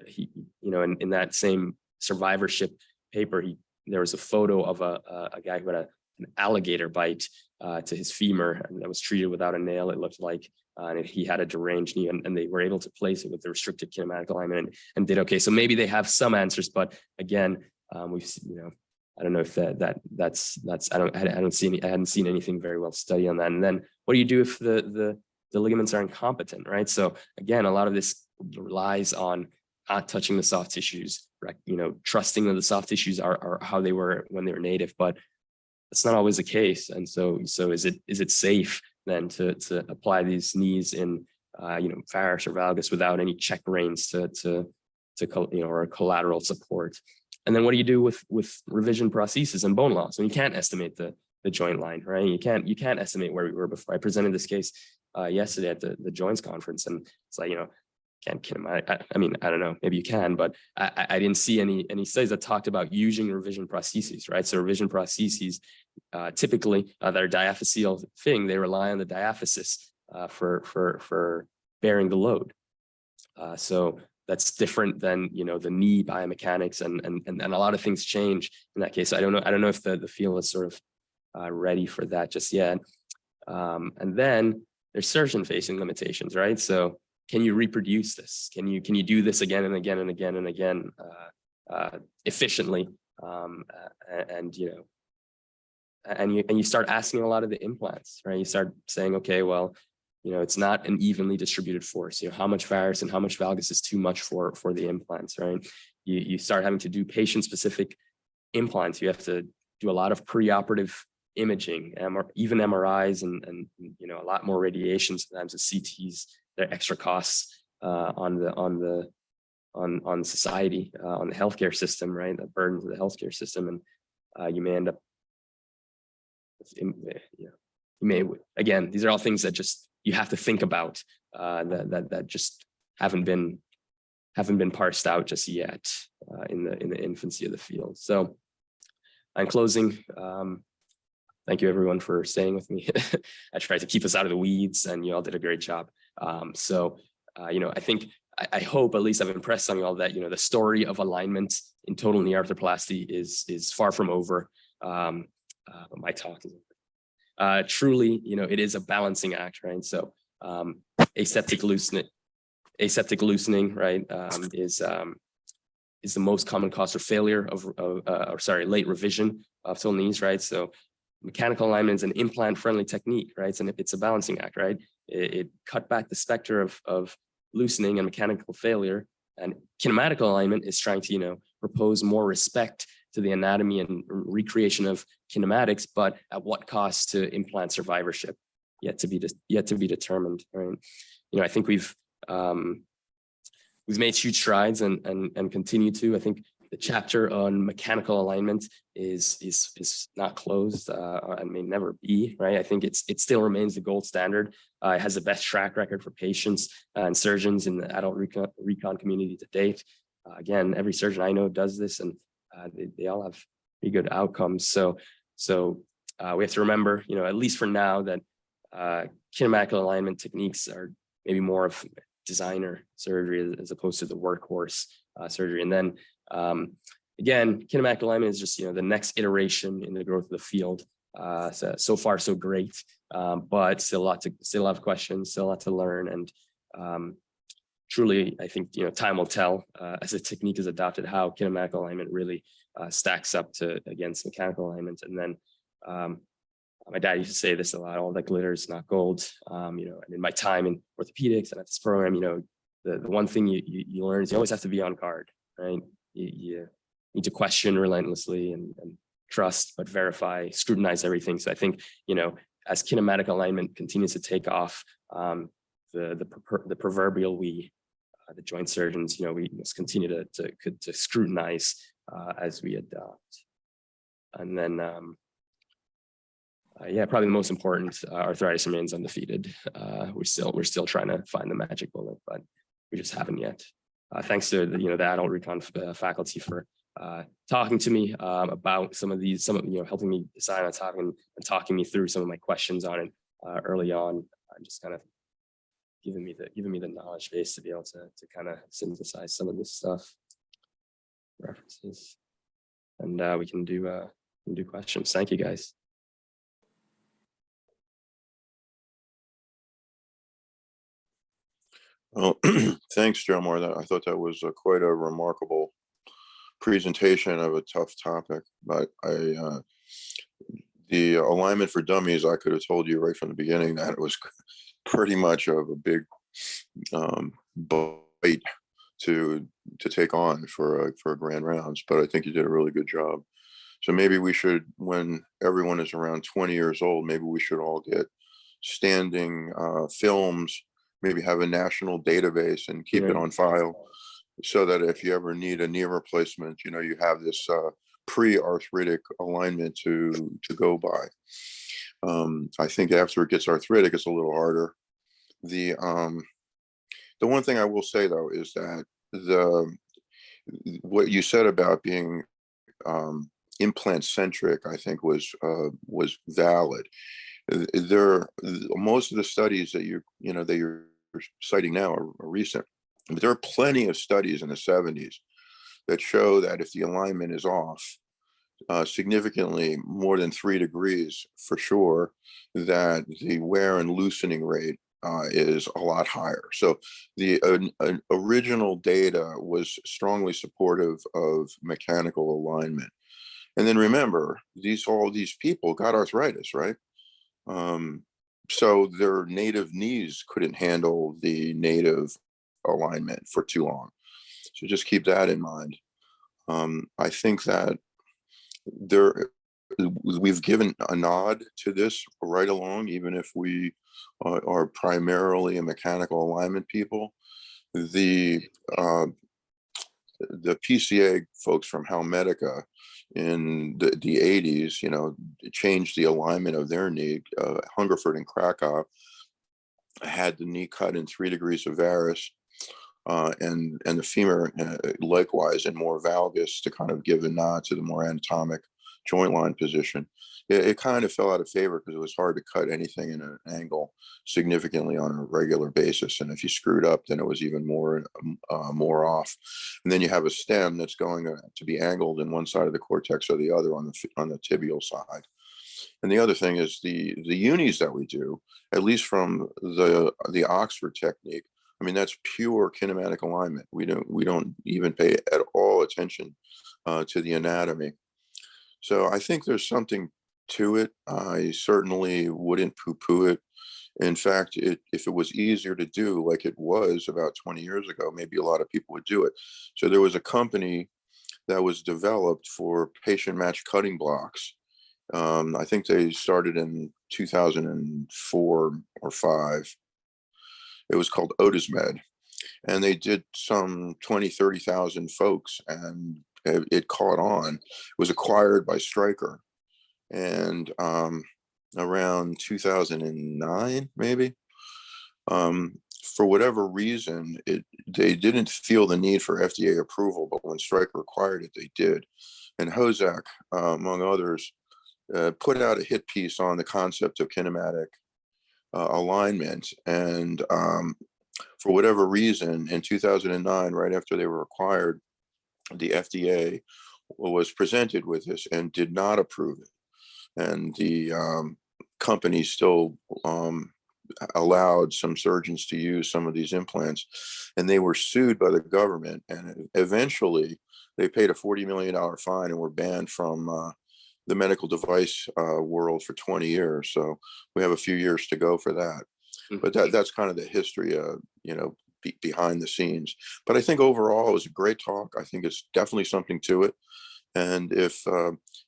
he, in that same survivorship paper, there was a photo of a guy who had an alligator bite to his femur, and that was treated without a nail. It looked like and he had a deranged knee, and they were able to place it with the restricted kinematic alignment and did okay. So maybe they have some answers, but again, we've, I don't know if that's I hadn't seen anything very well studied on that. And then what do you do if the ligaments are incompetent, right? So again, a lot of this relies on not touching the soft tissues, right? Trusting that the soft tissues are how they were when they were native, but that's not always the case. And so is it safe then to apply these knees in varus or valgus without any check reins to or collateral support? And then what do you do with revision prosthesis and bone loss when you can't estimate the joint line, right? You can't estimate where we were before. I presented this case yesterday at the joints conference, and it's like, can't kinematic. I mean, I don't know, maybe you can, but I didn't see any studies that talked about using revision prostheses, right? So revision prostheses, typically their diaphyseal thing, they rely on the diaphysis for bearing the load. So that's different than the knee biomechanics, and a lot of things change in that case. I don't know if the field is sort of ready for that just yet. And then there's surgeon facing limitations, right? So can you reproduce this? Can you do this again and again and again and again efficiently? And you start asking a lot of the implants, right? You start saying, okay, well, it's not an evenly distributed force. How much varus and how much valgus is too much for the implants, right? You start having to do patient-specific implants. You have to do a lot of preoperative imaging, even MRIs, and a lot more radiation. Sometimes the CTs, they're extra costs on society, on the healthcare system, right? The burden to the healthcare system, and you may end up, again, these are all things that just you have to think about that just haven't been parsed out just yet in the infancy of the field. So, in closing, thank you everyone for staying with me. I tried to keep us out of the weeds, and you all did a great job. I think I hope at least I've impressed on you all that the story of alignment in total knee arthroplasty is far from over. But my talk is truly, it is a balancing act, right? So aseptic loosening, right, is the most common cause for failure late revision of total knees, right? So mechanical alignment is an implant-friendly technique, right? And it's a balancing act, right? It cut back the specter of loosening and mechanical failure, and kinematic alignment is trying to propose more respect to the anatomy and recreation of kinematics, but at what cost to implant survivorship? Yet to be determined, right? I think we've made huge strides and continue to. I think the chapter on mechanical alignment is not closed and may never be, right? I think it still remains the gold standard. It has the best track record for patients and surgeons in the adult recon community to date. Again, every surgeon I know does this, and they all have pretty good outcomes. So we have to remember, at least for now, that kinematic alignment techniques are maybe more of designer surgery as opposed to the workhorse surgery. And then again, kinematic alignment is just the next iteration in the growth of the field. So far so great, but still a lot of questions, still a lot to learn, and truly, I think time will tell as the technique is adopted how kinematic alignment really stacks up against mechanical alignment. And then my dad used to say this a lot: all that glitters, not gold. And in my time in orthopedics and at this program, the one thing you learn is you always have to be on guard, right? You need to question relentlessly and trust, but verify, scrutinize everything. So I think as kinematic alignment continues to take off, the proverbial we, the joint surgeons, we must continue to scrutinize as we adopt. And then, probably the most important, arthritis remains undefeated. We're still trying to find the magic bullet, but we just haven't yet. Thanks to the adult recon faculty for talking to me about some of helping me decide on topic and talking me through some of my questions on it early on. Just kind of giving me the knowledge base to be able to kind of synthesize some of this stuff, references, and we can do questions. Thank you, guys. Well, thanks, Jomar. I thought that was quite a remarkable presentation of a tough topic. But the alignment for dummies, I could have told you right from the beginning that it was pretty much of a big bite to take on for a grand rounds. But I think you did a really good job. So maybe we should, when everyone is around 20 years old, maybe we should all get standing films, maybe have a national database and keep it Right. on file, so that if you ever need a knee replacement, you know, you have this pre-arthritic alignment to go by. I think after it gets arthritic, it's a little harder. The one thing I will say though is that the what you said about being implant centric, I think was valid. There, most of the studies that you're citing now are recent, but there are plenty of studies in the 70s that show that if the alignment is off significantly more than 3 degrees, for sure, that the wear and loosening rate is a lot higher. So the original data was strongly supportive of mechanical alignment. And then remember, all these people got arthritis, right? So their native knees couldn't handle the native alignment for too long. So just keep that in mind. I think that there we've given a nod to this right along, even if we are primarily a mechanical alignment people. The the PCA folks from Helmetica in the 80s, you know, changed the alignment of their knee. Hungerford and Krakow had the knee cut in 3 degrees of varus, and the femur likewise in more valgus, to kind of give a nod to the more anatomic joint line position. It kind of fell out of favor because it was hard to cut anything in an angle significantly on a regular basis, and if you screwed up, then it was even more off. And then you have a stem that's going to be angled in one side of the cortex or the other on the tibial side. And the other thing is the unis that we do, at least from the Oxford technique. I mean, that's pure kinematic alignment. We don't even pay at all attention to the anatomy. So I think there's something to it. I certainly wouldn't poo-poo it. In fact, if it was easier to do, like it was about 20 years ago, maybe a lot of people would do it. So there was a company that was developed for patient match cutting blocks. I think they started in 2004 or 5. It was called Otismed, and they did some 20, 30,000 folks, and it caught on. It was acquired by Stryker, and around 2009, maybe. For whatever reason, they didn't feel the need for FDA approval, but when Stryker acquired it, they did. And Hozak, among others, put out a hit piece on the concept of kinematic alignment. And for whatever reason, in 2009, right after they were acquired, the FDA was presented with this and did not approve it. And the company still allowed some surgeons to use some of these implants, and they were sued by the government. And eventually, they paid a $40 million fine and were banned from the medical device world for 20 years. So we have a few years to go for that. But that's kind of the history, you know, behind the scenes. But I think overall it was a great talk. I think it's definitely something to it. And if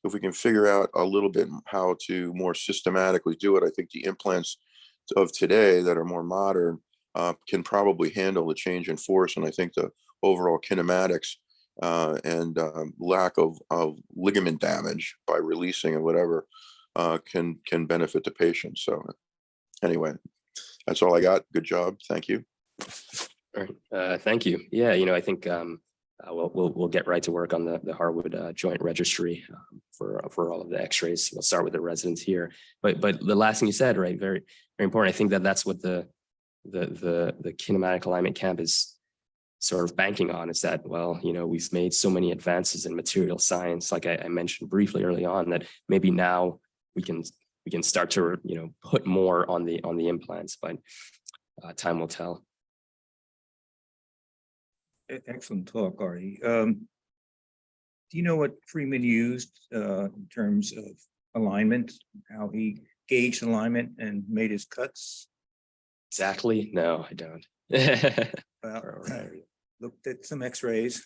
we can figure out a little bit how to more systematically do it, I think the implants of today that are more modern can probably handle the change in force. And I think the overall kinematics and lack of ligament damage by releasing and whatever can benefit the patient. So anyway, that's all I got. Good job. Thank you. All right. Thank you. Yeah, you know, I think we'll get right to work on the Harwood joint registry for all of the X-rays. We'll start with the residents here. But the last thing you said, right, very very important. I think that's what the kinematic alignment camp is sort of banking on, is that, well, you know, we've made so many advances in material science, like I mentioned briefly early on, that maybe now we can start to, you know, put more on the implants, but time will tell. Excellent talk, Aryee. Do you know what Freeman used in terms of alignment, how he gauged alignment and made his cuts? Exactly. No, I don't. Well, looked at some x-rays,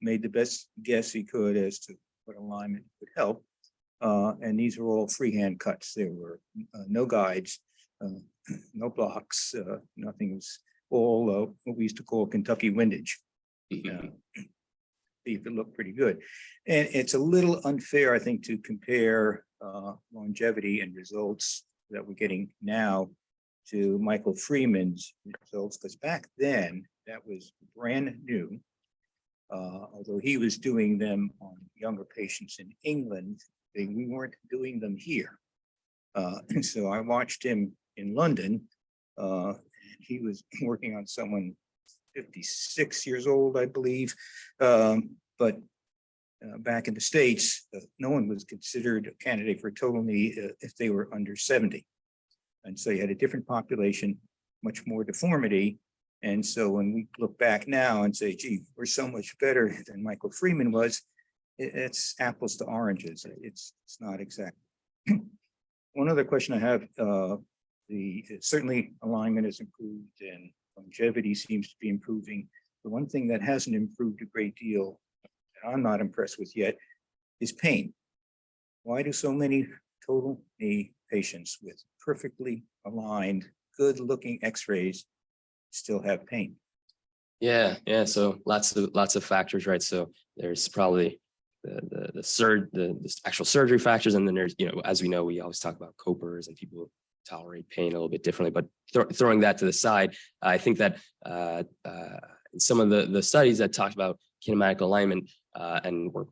made the best guess he could as to what alignment would help. And these were all freehand cuts. There were no guides, no blocks, nothing. It was all what we used to call Kentucky windage. If it looked pretty good. And it's a little unfair, I think, to compare longevity and results that we're getting now to Michael Freeman's results, because back then that was brand new. Although he was doing them on younger patients in England, we weren't doing them here. So I watched him in London. And he was working on someone 56 years old, I believe. But back in the States, no one was considered a candidate for a total knee if they were under 70. And so you had a different population, much more deformity. And so when we look back now and say, gee, we're so much better than Michael Freeman was, it's apples to oranges. It's not exact. One other question I have, certainly alignment has improved and longevity seems to be improving. The one thing that hasn't improved a great deal, that I'm not impressed with yet, is pain. Why do so many total knee patients with perfectly aligned, good-looking X-rays still have pain? Yeah. So lots of factors, right? So there's probably the actual surgery factors, and then there's, as we know, we always talk about copers and people tolerate pain a little bit differently. But throwing that to the side, I think that some of the studies that talked about kinematic alignment and were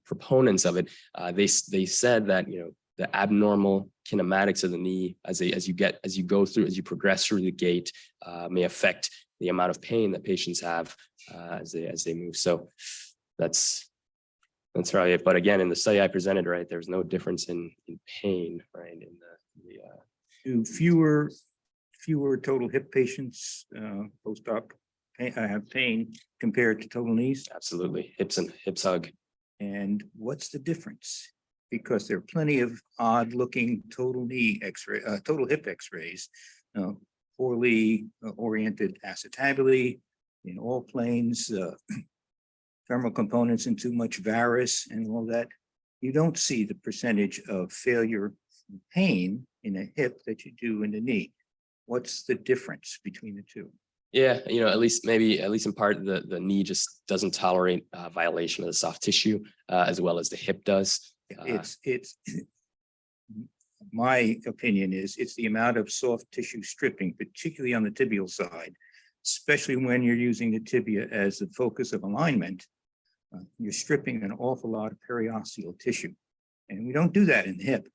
proponents of it, they said that the abnormal kinematics of the knee as you progress through the gait may affect the amount of pain that patients have as they move. So that's probably it. But again, in the study I presented, right, there's no difference in pain, right? Do fewer total hip patients post-op have pain compared to total knees? Absolutely, hips hug. And what's the difference? Because there are plenty of odd-looking total knee X-ray, total hip X-rays, poorly oriented acetabuli in all planes, femoral components and too much varus and all that. You don't see the percentage of failure and pain in a hip that you do in the knee. What's the difference between the two? Yeah, at least in part, the knee just doesn't tolerate violation of the soft tissue as well as the hip does. It's my opinion is it's the amount of soft tissue stripping, particularly on the tibial side, especially when you're using the tibia as the focus of alignment. You're stripping an awful lot of periosteal tissue, and we don't do that in the hip.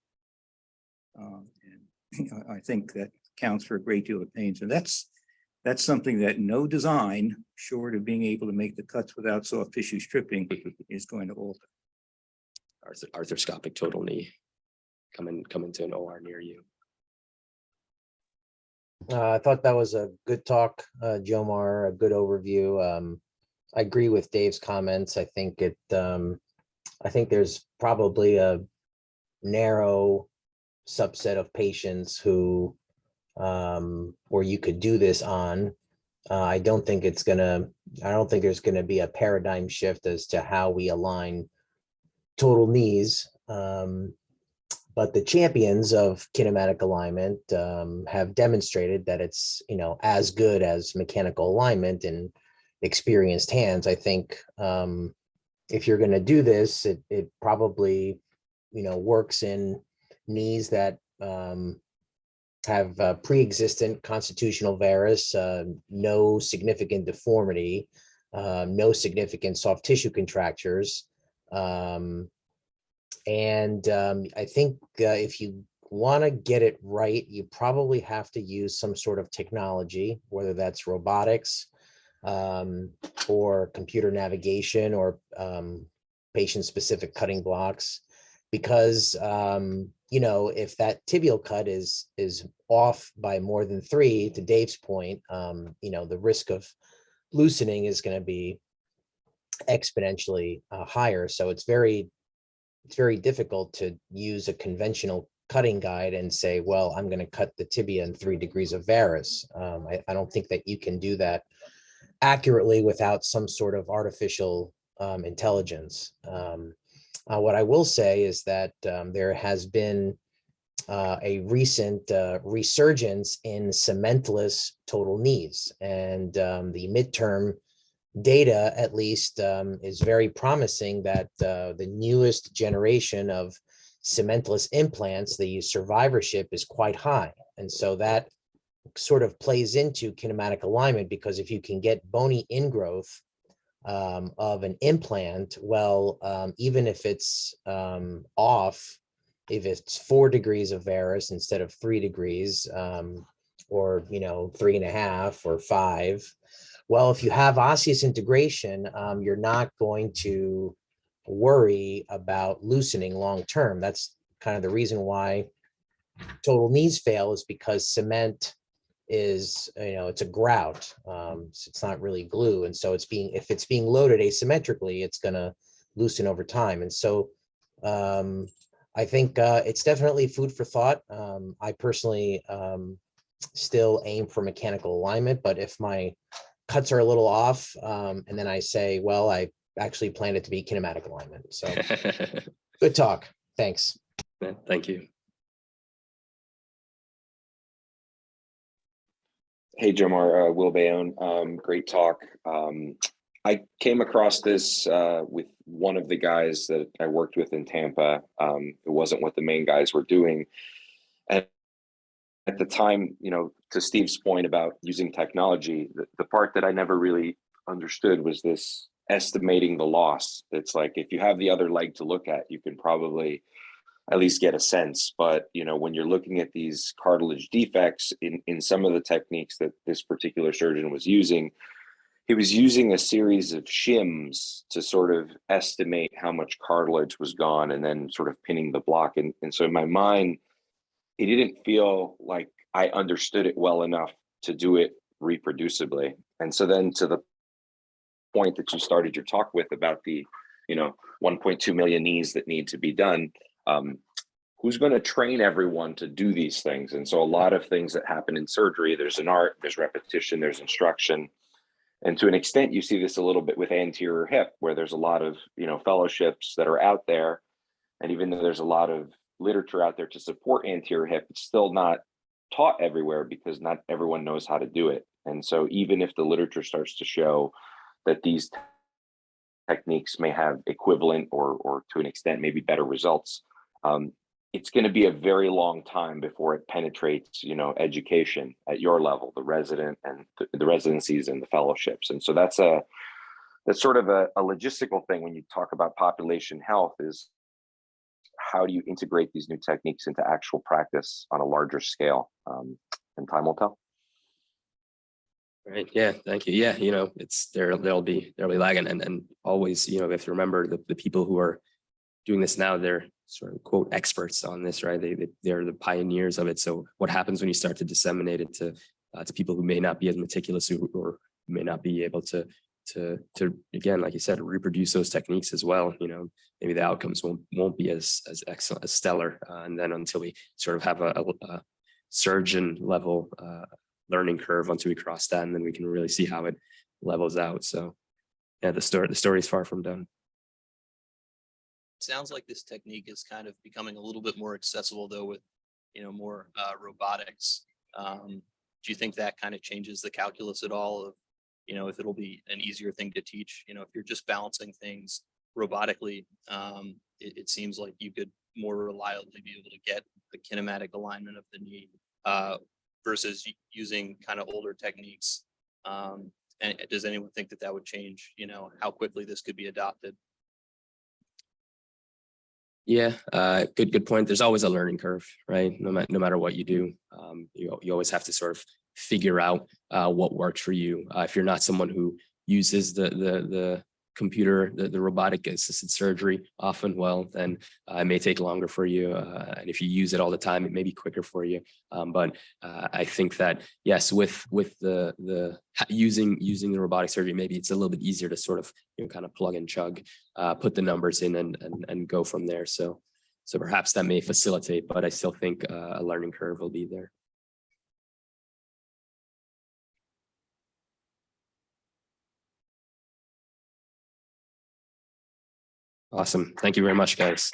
And I think that counts for a great deal of pain. So that's something that no design, short of being able to make the cuts without soft tissue stripping, is going to alter. Arthroscopic total knee come into an OR near you. I thought that was a good talk, Jomar, a good overview. I agree with Dave's comments. I think there's probably a narrow subset of patients who where you could do this on. I don't think there's gonna be a paradigm shift as to how we align total knees. But the champions of kinematic alignment have demonstrated that it's as good as mechanical alignment in experienced hands. I think if you're going to do this, it probably works in knees that have pre-existent constitutional varus, no significant deformity, no significant soft tissue contractures. I think if you want to get it right, you probably have to use some sort of technology, whether that's robotics or computer navigation or patient-specific cutting blocks, because if that tibial cut is off by more than 3, to Dave's point, the risk of loosening is going to be exponentially higher. So it's very difficult to use a conventional cutting guide and say, well, I'm going to cut the tibia in 3 degrees of varus. I don't think that you can do that accurately without some sort of artificial intelligence. What I will say is that there has been a recent resurgence in cementless total knees, and the midterm data, at least, is very promising that the newest generation of cementless implants, the survivorship is quite high. And so that sort of plays into kinematic alignment, because if you can get bony ingrowth of an implant, well, even if it's off, if it's 4 degrees of varus instead of 3 degrees, or 3.5 or 5, well, if you have osseous integration, you're not going to worry about loosening long term. That's kind of the reason why total knees fail, is because cement is, it's a grout. So it's not really glue. And so if it's being loaded asymmetrically, it's going to loosen over time. And so I think it's definitely food for thought. I personally still aim for mechanical alignment, but if my cuts are a little off, and then I say, well, I actually planned it to be kinematic alignment. So good talk. Thanks. Yeah, thank you. Hey, Jomar, Will Bayonne, great talk. I came across this with one of the guys that I worked with in Tampa. It wasn't what the main guys were doing. And at the time, to Steve's point about using technology, the part that I never really understood was this estimating the loss. It's like, if you have the other leg to look at, you can probably at least get a sense. But, when you're looking at these cartilage defects in some of the techniques that this particular surgeon was using, he was using a series of shims to sort of estimate how much cartilage was gone and then sort of pinning the block. And so in my mind, it didn't feel like I understood it well enough to do it reproducibly. And so then, to the point that you started your talk with about the 1.2 million knees that need to be done, who's going to train everyone to do these things? And so a lot of things that happen in surgery, there's an art, there's repetition, there's instruction. And to an extent, you see this a little bit with anterior hip, where there's a lot of fellowships that are out there. And even though there's a lot of literature out there to support anterior hip, it's still not taught everywhere because not everyone knows how to do it. And so even if the literature starts to show that these techniques may have equivalent or to an extent maybe better results, it's going to be a very long time before it penetrates education at your level, the resident and the residencies and the fellowships. And so that's sort of a logistical thing when you talk about population health, is how do you integrate these new techniques into actual practice on a larger scale? And time will tell. Right. Yeah. Thank you. Yeah. They'll be lagging, and always, we have to remember the people who are doing this now, they're sort of quote experts on this, right? They're the pioneers of it. So what happens when you start to disseminate it to people who may not be as meticulous or may not be able to again, like you said, reproduce those techniques as well? Maybe the outcomes won't be as excellent, as stellar, and then until we sort of have a surgeon level learning curve, once we cross that, and then we can really see how it levels out. So yeah, the story is far from done. Sounds like this technique is kind of becoming a little bit more accessible, though, with more robotics. Do you think that kind of changes the calculus at all of if it'll be an easier thing to teach? If you're just balancing things robotically, it seems like you could more reliably be able to get the kinematic alignment of the knee versus using kind of older techniques. And does anyone think that would change how quickly this could be adopted? Yeah, good point. There's always a learning curve, right? No matter what you do, you always have to sort of figure out what works for you. If you're not someone who uses the computer, the robotic assisted surgery often, well, then it may take longer for you. And if you use it all the time, it may be quicker for you. But I think that, yes, with the using the robotic surgery, maybe it's a little bit easier to sort of, kind of plug and chug, put the numbers in and go from there. So perhaps that may facilitate, but I still think a learning curve will be there. Awesome. Thank you very much, guys.